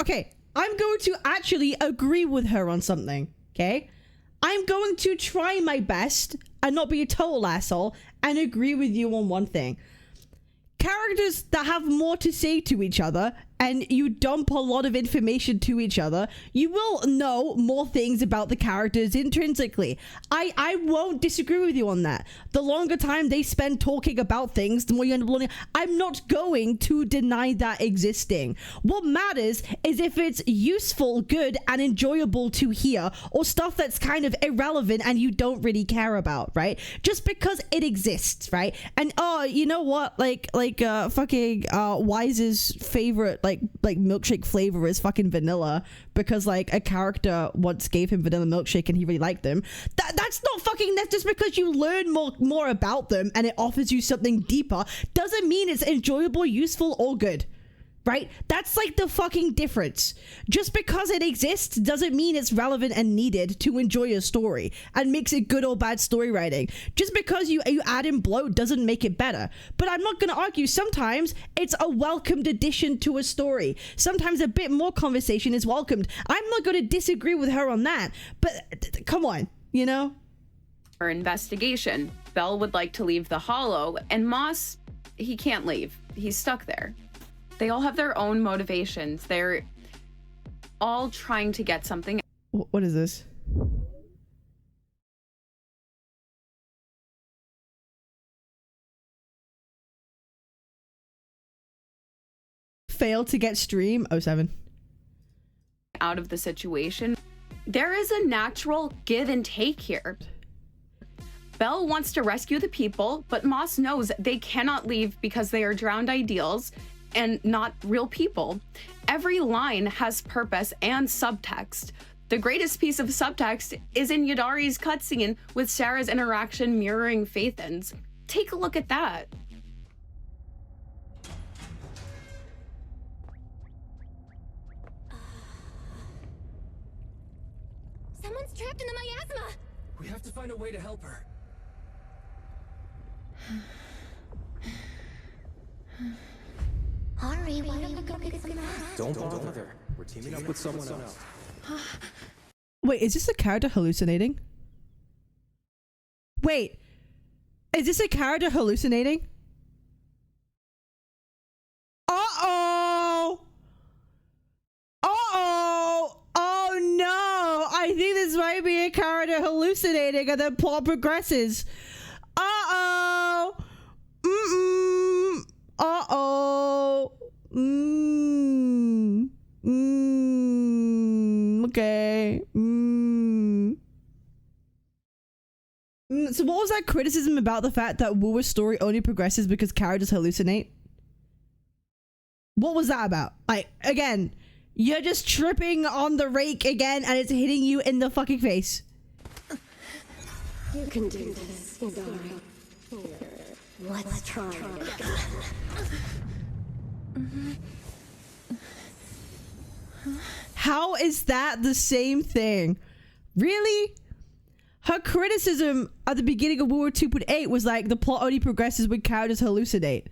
Okay, I'm going to actually agree with her on something, okay? I'm going to try my best and not be a total asshole and agree with you on one thing. Characters that have more to say to each other and you dump a lot of information to each other, you will know more things about the characters intrinsically. I won't disagree with you on that. The longer time they spend talking about things, the more you end up learning. I'm not going to deny that existing. What matters is if it's useful, good, and enjoyable to hear, or stuff that's kind of irrelevant and you don't really care about, right? Just because it exists, right? And oh, you know what? Fucking Wise's favorite like milkshake flavor is fucking vanilla, because like a character once gave him vanilla milkshake and he really liked them. That's not fucking, that's just because you learn more about them and it offers you something deeper doesn't mean it's enjoyable, useful, or good. Right? That's like the fucking difference. Just because it exists doesn't mean it's relevant and needed to enjoy a story and makes it good or bad story writing. Just because you add in bloat doesn't make it better. But I'm not going to argue. Sometimes it's a welcomed addition to a story. Sometimes a bit more conversation is welcomed. I'm not going to disagree with her on that. But come on, you know? Her investigation. Belle would like to leave the Hollow, and Moss, he can't leave. He's stuck there. They all have their own motivations. They're all trying to get something. What is this? Failed to get stream 07. Out of the situation. There is a natural give and take here. Belle wants to rescue the people, but Moss knows they cannot leave because they are drowned ideals and not real people. Every line has purpose and subtext. The greatest piece of subtext is in Yadari's cutscene with Sarah's interaction mirroring Phaethon's. Take a look at that. Someone's trapped in the miasma! We have to find a way to help her. Hurry, why don't you go get some rest? Don't bother. We're teaming up with someone else. Wait, is this a character hallucinating? Wait, is this a character hallucinating? Uh-oh! Uh-oh! Oh no! I think this might be a character hallucinating and the plot progresses. Uh-oh! Mm-mm! Uh-oh! Okay. So what was that criticism about the fact that Wu's story only progresses because characters hallucinate? What was that about? Like, again, you're just tripping on the rake again and it's hitting you in the fucking face. You can do this, Yadari. Here, let's try it again. How is that the same thing? Really? Her criticism at the beginning of World War 2.8 was like the plot only progresses when characters hallucinate.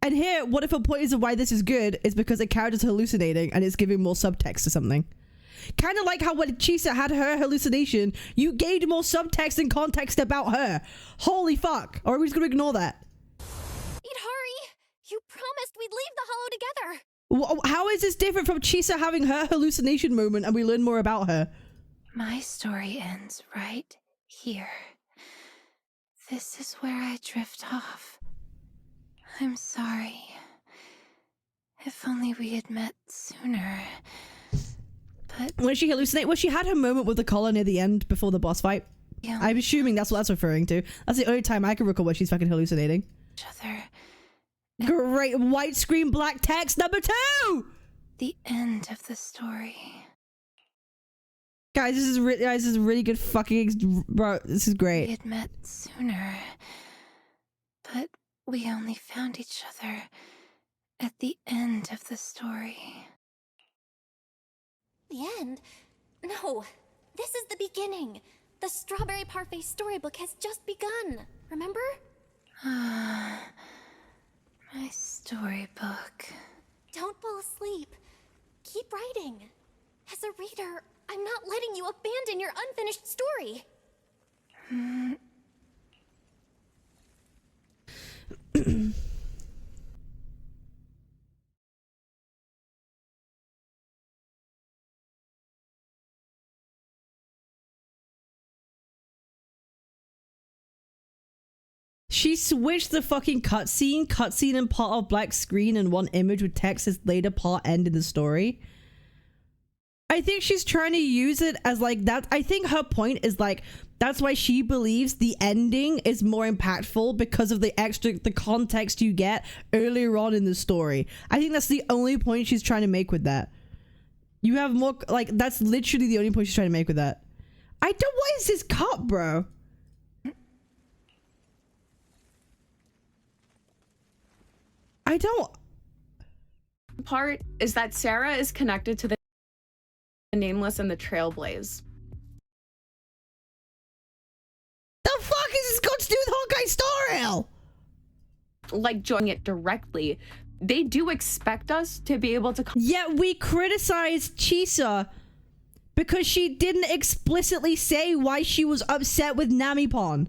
And here, what if a point is of why this is good is because the character's hallucinating and it's giving more subtext to something. Kind of like how when Chisa had her hallucination, you gained more subtext and context about her. Holy fuck. Or are we just going to ignore that? Idhari, you promised we'd leave the Hollow together. How is this different from Chisa having her hallucination moment and we learn more about her? My story ends right here. This is where I drift off. I'm sorry. If only we had met sooner. But when she hallucinated, well, she had her moment with the collar near the end before the boss fight. Yeah. I'm assuming that's what that's referring to. That's the only time I can recall where she's fucking hallucinating. Each other. Great white screen black text number 2. The end of the story. Guys, this is really good fucking bro. This is great. We had met sooner, but we only found each other at the end of the story. The end? No, this is the beginning. The Strawberry Parfait storybook has just begun. Remember? My storybook. Don't fall asleep. Keep writing. As a reader, I'm not letting you abandon your unfinished story. She switched the fucking cutscene and part of black screen and one image with text is later part end in the story. I think she's trying to use it as like that. I think her point is like, that's why she believes the ending is more impactful because of the context you get earlier on in the story. I think that's the only point she's trying to make with that. You have more, like, that's literally the only point she's trying to make with that. What is this cup, bro? I don't. Part is that Sarah is connected to the Nameless and the Trailblaze. The fuck is this got to do with Hawkeye's story? Like joining it directly, they do expect us to be able to. Yet we criticized Chisa because she didn't explicitly say why she was upset with Namipon.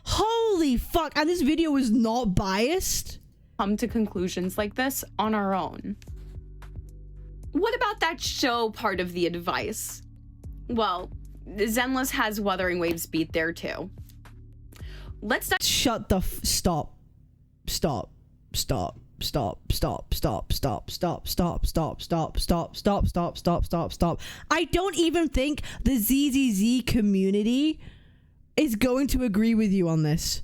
Holy fuck! And this video is not biased. Come to conclusions like this on our own. What about that show part of the advice? Well, Zenless has Wuthering Waves beat there too. Let's shut the stop. Stop. Stop. Stop. Stop. Stop. Stop. Stop. Stop. Stop. Stop. Stop. Stop. Stop. Stop. Stop. Stop. I don't even think the ZZZ community is going to agree with you on this.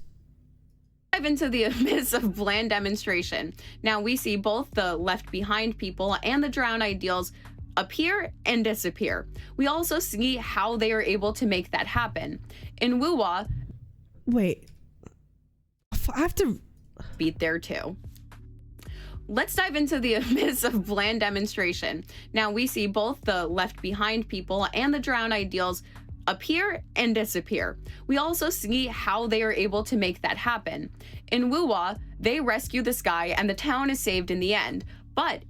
Dive into the abyss of bland demonstration. Now we see both the left behind people and the drowned ideals appear and disappear. We also see how they are able to make that happen. In Wuwa, wait, I have to beat there too. Let's dive into the abyss of bland demonstration. Now we see both the left behind people and the drowned ideals appear and disappear. We also see how they are able to make that happen. In Wuwa, they rescue this guy and the town is saved in the end. But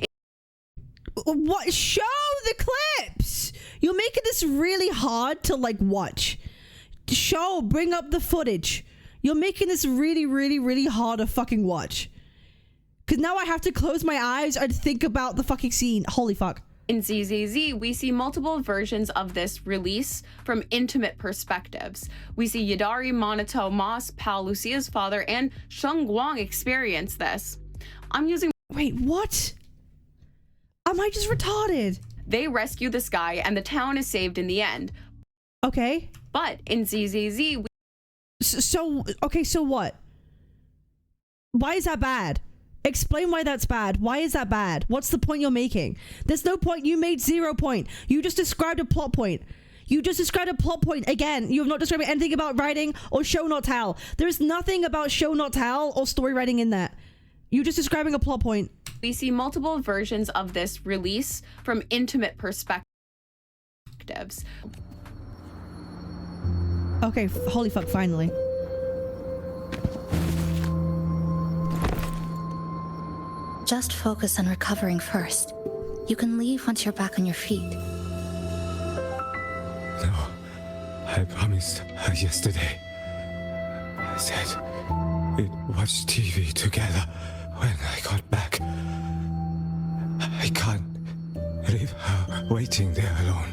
what? Show the clips. You're making this really hard to like watch. Bring up the footage. You're making this really hard to fucking watch. Cause now I have to close my eyes and think about the fucking scene. Holy fuck. In ZZZ, we see multiple versions of this release from intimate perspectives. We see Yadari, Monato, Moss, Pal, Lucia's father, and Sheng Guang experience this. I'm using— Wait, what? Am I just retarded? They rescue this guy and the town is saved in the end. Okay. But in ZZZ, okay, so what? Why is that bad? Explain why that's bad. Why is that bad? What's the point you're making? There's no point. You made 0 point. You just described a plot point. You just described a plot point. Again, you have not described anything about writing or show not tell. There's nothing about show not tell or story writing in that. You're just describing a plot point. We see multiple versions of this release from intimate perspectives. Okay, holy fuck, finally. Just focus on recovering first. You can leave once you're back on your feet. No, I promised her yesterday. I said we'd watch TV together when I got back. I can't leave her waiting there alone.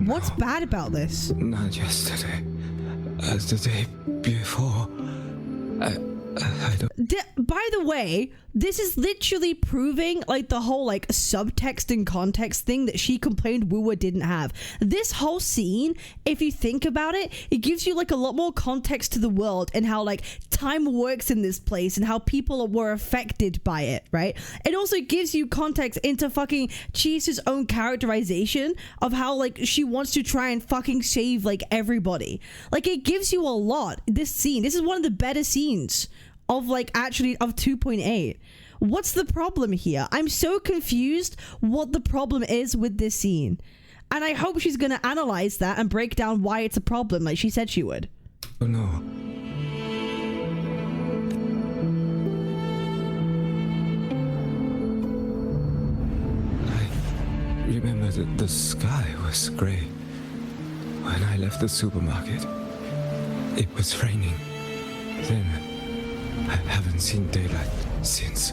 What's bad about this? Not yesterday. The day before. I don't... By the way, this is literally proving like the whole like subtext and context thing that she complained Wuwa didn't have. This whole scene, if you think about it, it gives you like a lot more context to the world and how like time works in this place and how people were affected by it, right? It also gives you context into fucking Chisa's own characterization of how like she wants to try and fucking save like everybody. Like it gives you a lot. This scene, this is one of the better scenes of like actually of 2.8. What's the problem here? I'm so confused what the problem is with this scene. And I hope she's gonna analyze that and break down why it's a problem like she said she would. Oh no. I remember that the sky was gray. When I left the supermarket, it was raining. Then I haven't seen daylight since.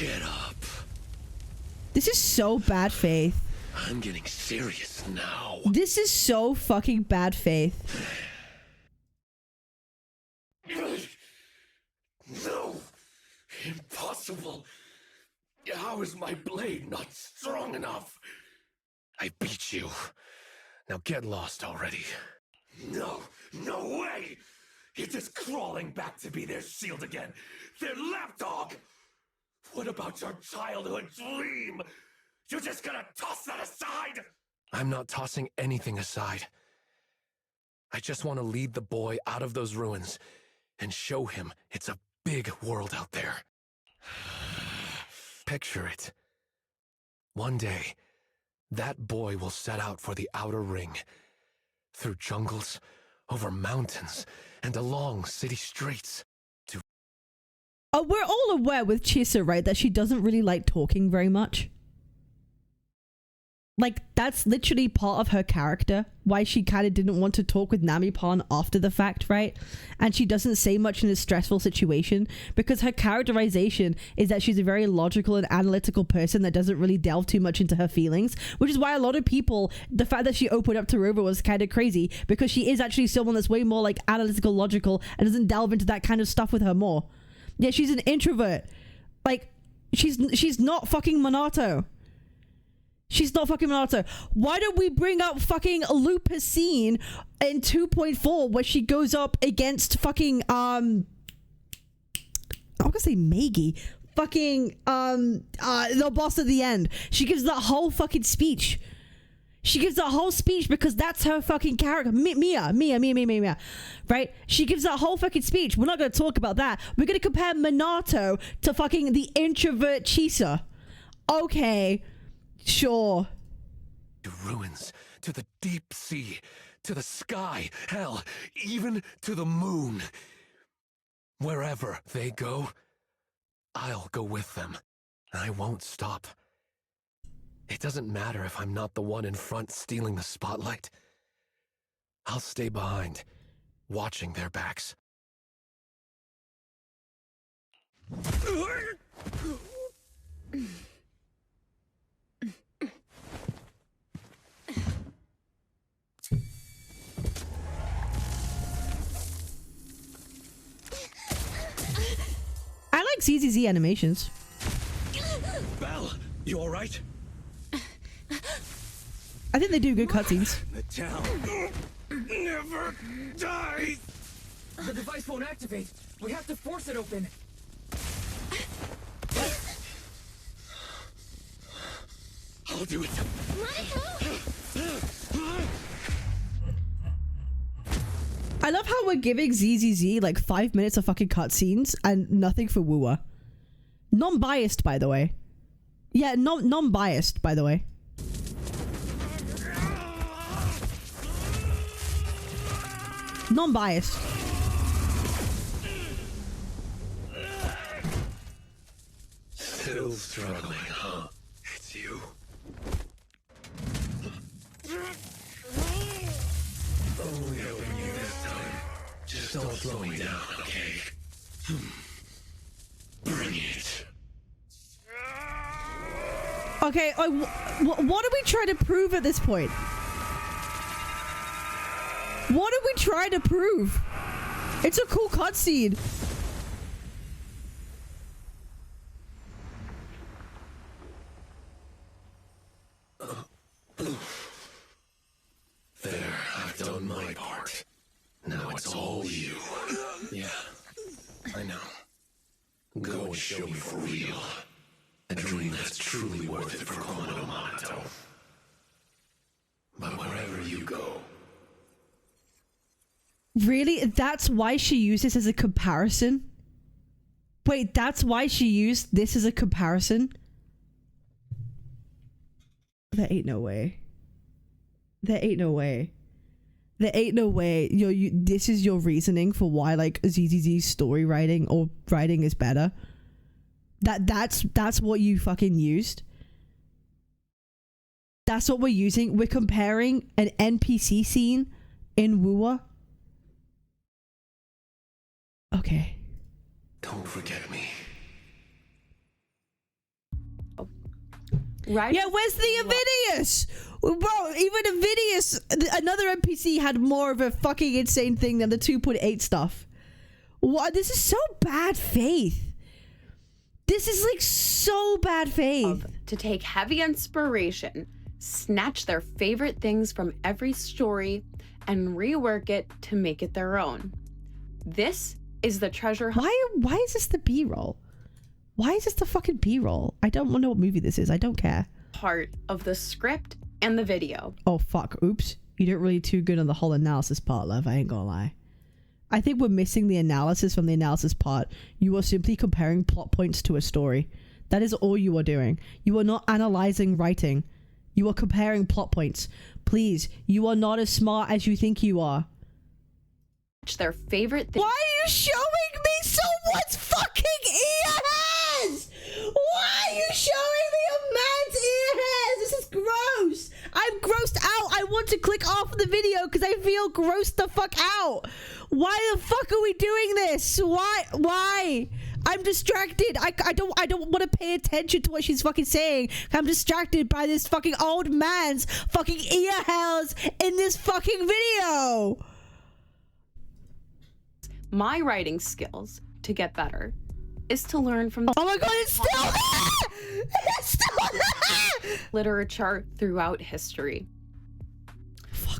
Get up. This is so bad faith. I'm getting serious now. This is so fucking bad faith. No! Impossible! How is my blade not strong enough? I beat you. Now get lost already. No, no way! You're just crawling back to be their shield again. Their lapdog! What about your childhood dream? You're just gonna toss that aside? I'm not tossing anything aside. I just want to lead the boy out of those ruins and show him it's a big world out there. Picture it. One day, that boy will set out for the outer ring. Through jungles, over mountains, and along city streets. Oh, we're all aware with Chisa, right, that she doesn't really like talking very much. Like, that's literally part of her character, why she kind of didn't want to talk with Nami-Pan after the fact, right? And she doesn't say much in a stressful situation, because her characterization is that she's a very logical and analytical person that doesn't really delve too much into her feelings, which is why a lot of people, the fact that she opened up to Rover was kind of crazy, because she is actually someone that's way more, like, analytical, logical, and doesn't delve into that kind of stuff with her more. Yeah, she's an introvert. Like, she's not fucking Minato. She's not fucking Minato. Why don't we bring up fucking Lupus scene in 2.4 where she goes up against fucking I'm gonna say Meigi. Fucking the boss at the end. She gives that whole fucking speech. She gives that whole speech because that's her fucking character. Mia. Right? She gives that whole fucking speech. We're not going to talk about that. We're going to compare Minato to fucking the introvert Chisa. Okay. Sure. To ruins, to the deep sea, to the sky, hell, even to the moon. Wherever they go, I'll go with them. I won't stop. It doesn't matter if I'm not the one in front stealing the spotlight. I'll stay behind, watching their backs. I like ZZZ animations. Belle, you alright? I think they do good cutscenes. The town never dies! The device won't activate. We have to force it open. I'll do it. I love how we're giving ZZZ like 5 minutes of fucking cutscenes and nothing for Wua. Non-biased, by the way. Yeah, non-biased, by the way. Non-biased. Still struggling, huh? It's you. Only helping you this time. Just don't slow me down, okay? Bring it. Okay, what are we trying to prove at this point? What are we trying to prove? It's a cool cutscene. There, I've done my part. Now it's all you. Yeah, I know. Go and show me for real. A dream that's truly worth it for Komodo Minato. But wherever you go... Really? That's why she used this as a comparison? Wait, that's why she used this as a comparison? There ain't no way. There ain't no way. There ain't no way. This is your reasoning for why, like, ZZZ's story writing or writing is better? That's what you fucking used? That's what we're using? We're comparing an NPC scene in Wua? Okay. Don't forget me. Right? Yeah, where's the Avidius? Bro, even Avidius, another NPC had more of a fucking insane thing than the 2.8 stuff. What? This is so bad faith. This is like so bad faith. To take heavy inspiration, snatch their favorite things from every story, and rework it to make it their own. This is the treasure hunt. Why is this the B-roll? Why is this the fucking B-roll? I don't know what movie this is. I don't care. Part of the script and the video. Oh, fuck. Oops. You did really too good on the whole analysis part, love. I ain't gonna lie. I think we're missing the analysis from the analysis part. You are simply comparing plot points to a story. That is all you are doing. You are not analyzing writing. You are comparing plot points. Please, you are not as smart as you think you are. Their favorite thing. Why are you showing me someone's fucking ear hairs? Why are you showing me a man's ear hairs? This is gross. I'm grossed out. I want to click off the video because I feel grossed the fuck out. Why the fuck are we doing this? Why? I'm distracted. I don't want to pay attention to what she's fucking saying. I'm distracted by this fucking old man's fucking ear hairs in this fucking video. My writing skills to get better is to learn from oh my god, it's still there! It's still there! Literature throughout history.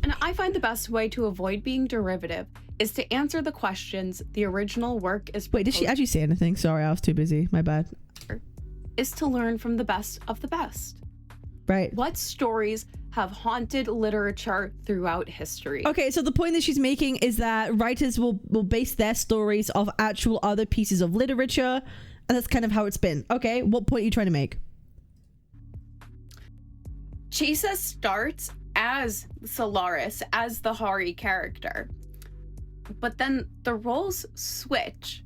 And I find the best way to avoid being derivative is to answer the questions the original work is. Wait, did she actually say anything? Sorry, I was too busy. My bad. Is to learn from the best of the best. Right. What stories have haunted literature throughout history? Okay, so the point that she's making is that writers will base their stories off actual other pieces of literature, and that's kind of how it's been. Okay, what point are you trying to make? Chisa starts as Solaris, as the Hari character, but then the roles switch.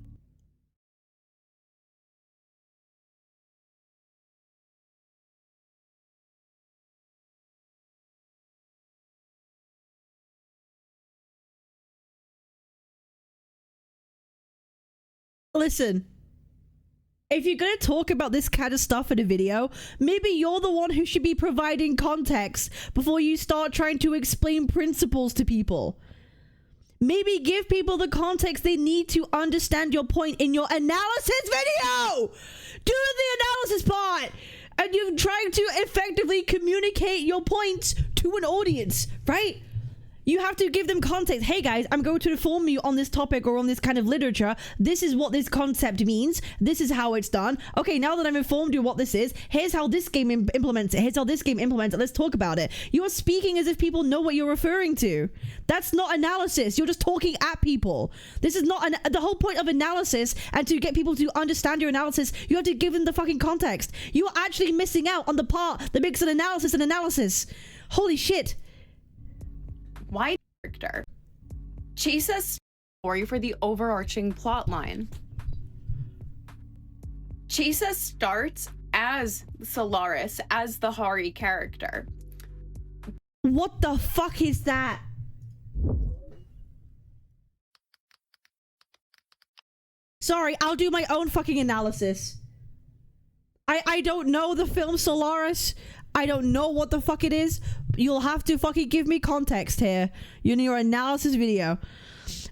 Listen, if you're going to talk about this kind of stuff in a video, maybe you're the one who should be providing context before you start trying to explain principles to people. Maybe give people the context they need to understand your point in your analysis video. Do the analysis part. And you're trying to effectively communicate your points to an audience, right? You have to give them context. Hey guys, I'm going to inform you on this topic or on this kind of literature. This is what this concept means. This is how it's done. Okay, now that I've informed you what this is, here's how this game implements it. Here's how this game implements it. Let's talk about it. You are speaking as if people know what you're referring to. That's not analysis. You're just talking at people. This is not the whole point of analysis, and to get people to understand your analysis, you have to give them the fucking context. You are actually missing out on the part that makes an analysis an analysis. Holy shit. Why character? Chisa's story for the overarching plot line. Chisa starts as Solaris, as the Hari character. What the fuck is that? Sorry, I'll do my own fucking analysis. I don't know the film Solaris. I don't know what the fuck it is. You'll have to fucking give me context here. In your analysis video.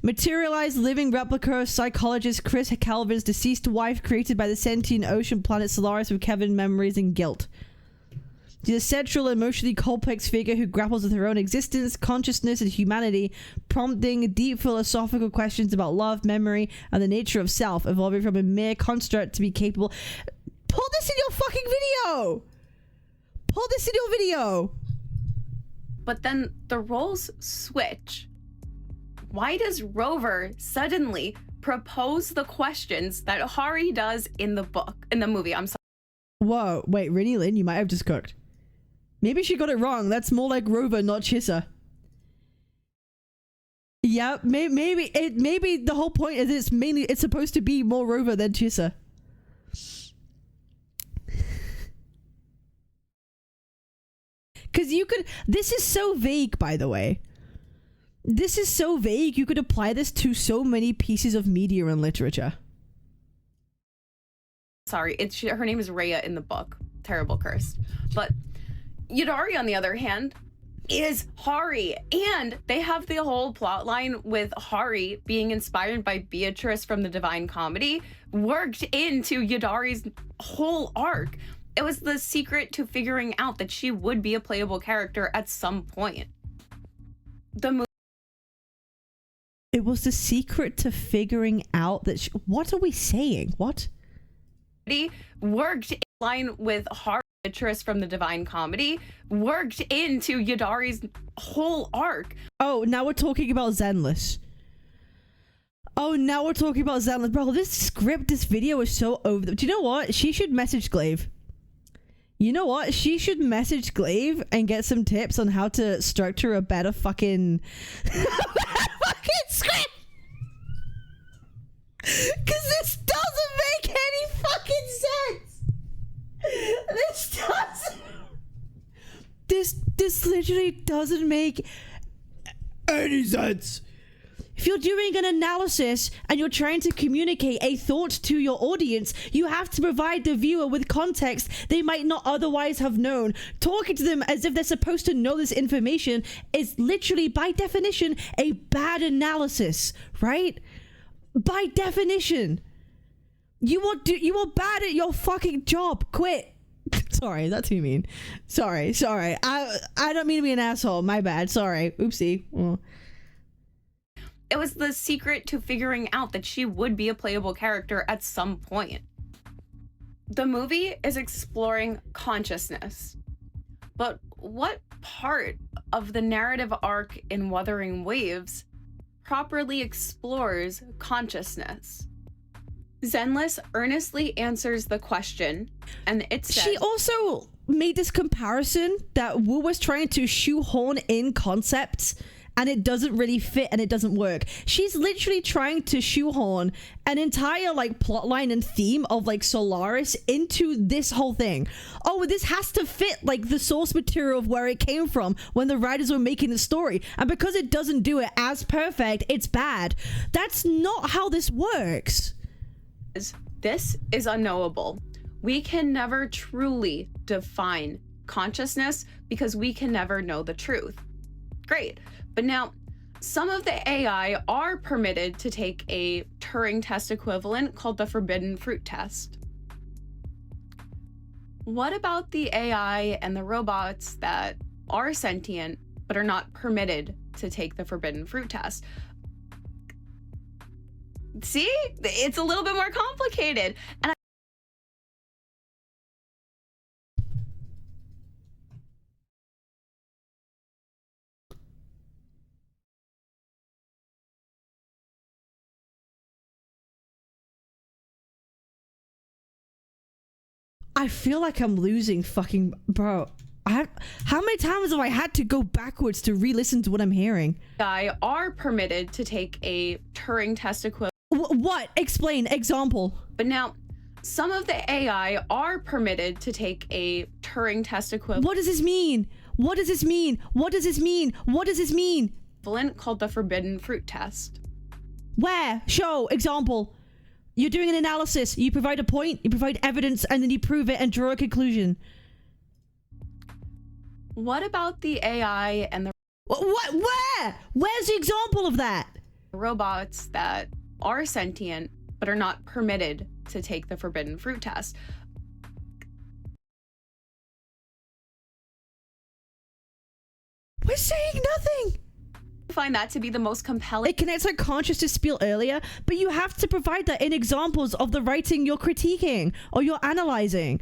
Materialized living replica of psychologist Chris Calvin's deceased wife created by the sentient ocean planet Solaris with Kevin memories and guilt. She's a central, emotionally complex figure who grapples with her own existence, consciousness, and humanity, prompting deep philosophical questions about love, memory, and the nature of self, evolving from a mere construct to be capable. Pull this in your fucking video! Pull this in your video! But then the roles switch. Why does Rover suddenly propose the questions that Hari does in the movie? I'm sorry. Whoa, wait, really, Lynn? You might have just cooked. Maybe she got it wrong. That's more like Rover, not Chisa. Yeah, maybe the whole point is it's supposed to be more Rover than Chisa. Because you could... This is so vague, by the way. This is so vague, you could apply this to so many pieces of media and literature. Sorry, her name is Rhea in the book. terrible curse. But Yudari, on the other hand, is Hari, and they have the whole plot line with Hari being inspired by Beatrice from the Divine Comedy worked into Yudari's whole arc. It was the secret to figuring out that she would be a playable character at some point. It was the secret to figuring out that what are we saying? What? Worked in line with Hari, Beatrice from the Divine Comedy worked into Yudari's whole arc. Oh, now we're talking about Zenless. Bro, this script, this video is so over. Do you know what? She should message Glaive. You know what? She should message Glaive and get some tips on how to structure a better fucking script. Because this doesn't make any fucking sense. This literally doesn't make any sense. If you're doing an analysis and you're trying to communicate a thought to your audience, you have to provide the viewer with context they might not otherwise have known. Talking to them as if they're supposed to know this information is literally, by definition, a bad analysis, right? By definition. You are bad at your fucking job. Quit. Sorry, that's too mean. Sorry. I don't mean to be an asshole. My bad. Sorry. Oopsie. Oh. It was the secret to figuring out that she would be a playable character at some point. The movie is exploring consciousness. But what part of the narrative arc in Wuthering Waves properly explores consciousness? Zenless earnestly answers the question, and it says... She also made this comparison that Wu was trying to shoehorn in concepts and it doesn't really fit and it doesn't work. She's literally trying to shoehorn an entire like plotline and theme of like Solaris into this whole thing. Oh, this has to fit like the source material of where it came from when the writers were making the story. And because it doesn't do it as perfect, it's bad. That's not how this works. This is unknowable. We can never truly define consciousness because we can never know the truth. Great. But now, some of the AI are permitted to take a Turing test equivalent called the Forbidden Fruit test. What about the AI and the robots that are sentient but are not permitted to take the Forbidden Fruit test? See? It's a little bit more complicated. And I feel like I'm losing fucking... Bro, how many times have I had to go backwards to re-listen to what I'm hearing? AI are permitted to take a Turing test equivalent. What? Explain. Example. But now, some of the AI are permitted to take a Turing test equivalent. What does this mean? What does this mean? What does this mean? What does this mean? Equivalent called the Forbidden Fruit test. Where? Show. Example. You're doing an analysis. You provide a point, you provide evidence, and then you prove it and draw a conclusion. What about the AI and the... What? Where? Where's the example of that? Robots that are sentient but are not permitted to take the Forbidden Fruit test. We're saying nothing. I find that to be the most compelling. It connects our conscious to Spiel earlier, but you have to provide that in examples of the writing you're critiquing or you're analyzing.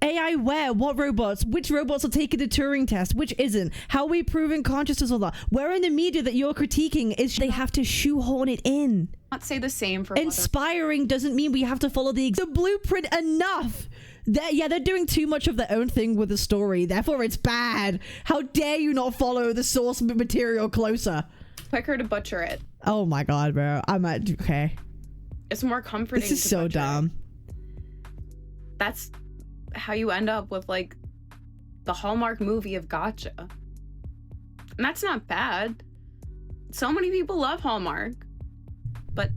AI where? What robots? Which robots are taking the Turing test? Which isn't? How are we proving consciousness of that? Where in the media that you're critiquing is they have to shoehorn it in? Not say the same for inspiring doesn't mean we have to follow the blueprint enough. They're doing too much of their own thing with the story, therefore it's bad. How dare you not follow the source material closer? Quicker to butcher it. Oh my god, bro. Okay. It's more comforting. This is so dumb. That's how you end up with like the Hallmark movie of gotcha. And that's not bad. So many people love Hallmark. But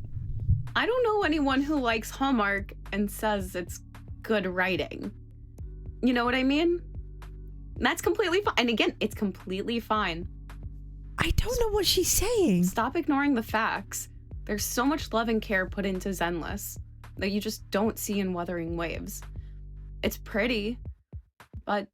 I don't know anyone who likes Hallmark and says it's good writing. You know what I mean? That's completely fine. And again, it's completely fine. I don't know what she's saying. Stop ignoring the facts. There's so much love and care put into Zenless that you just don't see in Wuthering Waves. It's pretty, but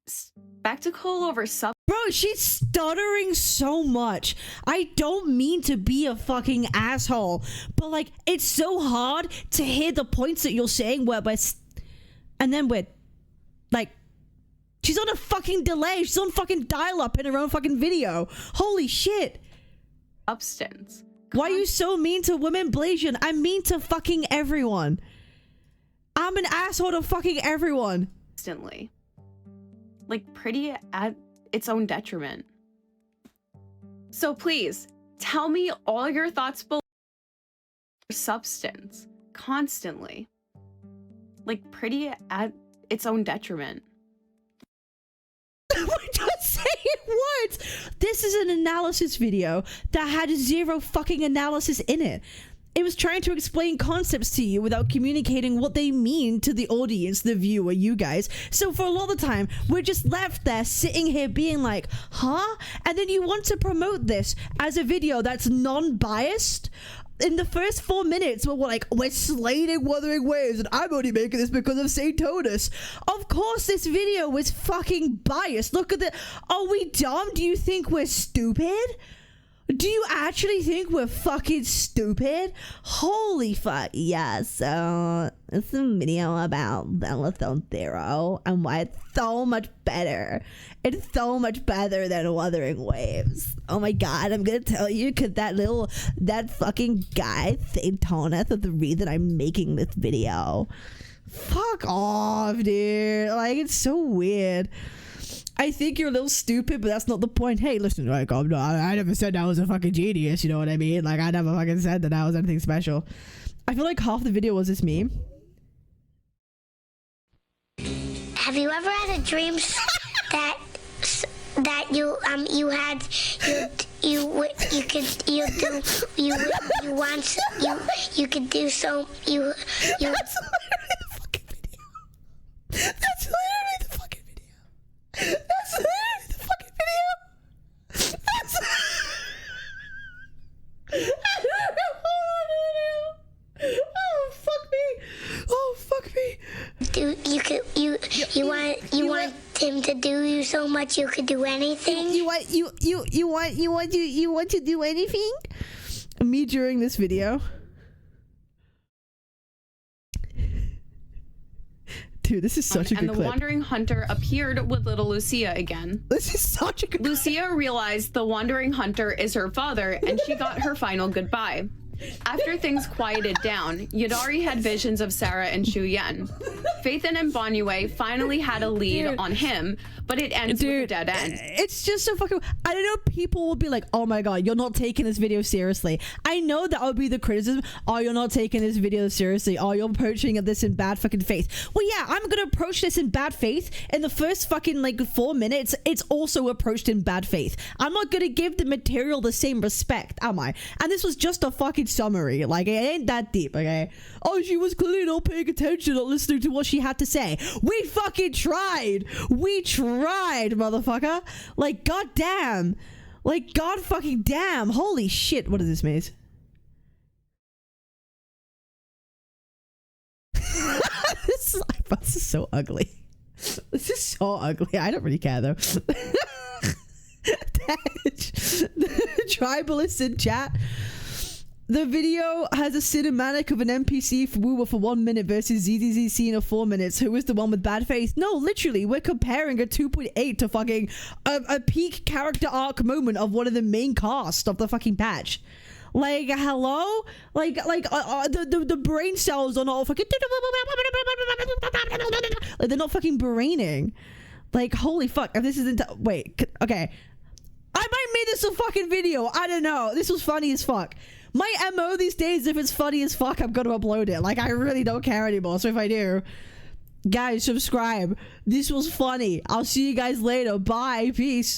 spectacle over Bro, she's stuttering so much. I don't mean to be a fucking asshole, but like, it's so hard to hear the points that you're saying and then with, like, she's on a fucking delay. She's on fucking dial-up in her own fucking video. Holy shit. Substance. Why are you so mean to women, Blasian? I'm mean to fucking everyone. I'm an asshole to fucking everyone. Constantly. Like, pretty at its own detriment. So please, tell me all your thoughts below. Substance. Constantly. Like, pretty at its own detriment. We're just saying words. This is an analysis video that had zero fucking analysis in it. It was trying to explain concepts to you without communicating what they mean to the audience, the viewer, you guys. So for a lot of the time, we're just left there sitting here being like, huh? And then you want to promote this as a video that's non-biased? In the first 4 minutes, we're slating Wuthering Waves, and I'm only making this because of St. Tonus. Of course, this video was fucking biased. Look at the. Are we dumb? Do you think we're stupid? Do you actually think we're fucking stupid? Holy fuck. Yeah, so it's a video about Zenless Zone Zero and why it's so much better. It's so much better than Wuthering Waves. Oh my god, I'm gonna tell you because that fucking guy, St. Tonus, is the reason I'm making this video. Fuck off, dude. Like, it's so weird. I think you're a little stupid, but that's not the point. Hey, listen, like, I never said I was a fucking genius, you know what I mean? Like, I never fucking said that I was anything special. I feel like half the video was this meme. Have you ever had a dream that you could do so you That's literally the fucking video. That's literally the fucking video. That's literally the fucking video. That's oh fuck me. Oh fuck me. You want him to do you so much you could do anything? You want to do anything? Me during this video. Dude, this is such a good clip. And the clip. Wandering Hunter appeared with little Lucia again. This is such a good Lucia realized the Wandering Hunter is her father, and she got her final goodbye. After things quieted down, Yadari had visions of Sarah and Shu Yen. Faith and Mbonue finally had a lead on him, but it ends with a dead end. It's just so fucking. I don't know. People will be like, "Oh my god, you're not taking this video seriously." I know that would be the criticism. Oh, you're not taking this video seriously. Oh, you're approaching this in bad fucking faith. Well, yeah, I'm gonna approach this in bad faith. In the first fucking 4 minutes, it's also approached in bad faith. I'm not gonna give the material the same respect, am I? And this was just a fucking summary. Like, it ain't that deep, okay? Oh, she was clearly not paying attention, not listening to what she had to say. We fucking tried. We tried, motherfucker. Like, goddamn. Like, god fucking damn. Holy shit. What is this, Maze? This is so ugly. This is so ugly. I don't really care, though. The tribalists in chat. The video has a cinematic of an NPC for Woowa for 1 minute versus ZZZ scene of 4 minutes. Who is the one with bad faith? No, literally, we're comparing a 2.8 to fucking a peak character arc moment of one of the main cast of the fucking patch. Like, hello? Like the brain cells are not fucking. Like, they're not fucking braining. Like, holy fuck! If this isn't. Wait, okay. I might make this a fucking video. I don't know. This was funny as fuck. My MO these days, if it's funny as fuck, I'm gonna upload it. Like, I really don't care anymore. So if I do, guys, subscribe. This was funny. I'll see you guys later. Bye. Peace.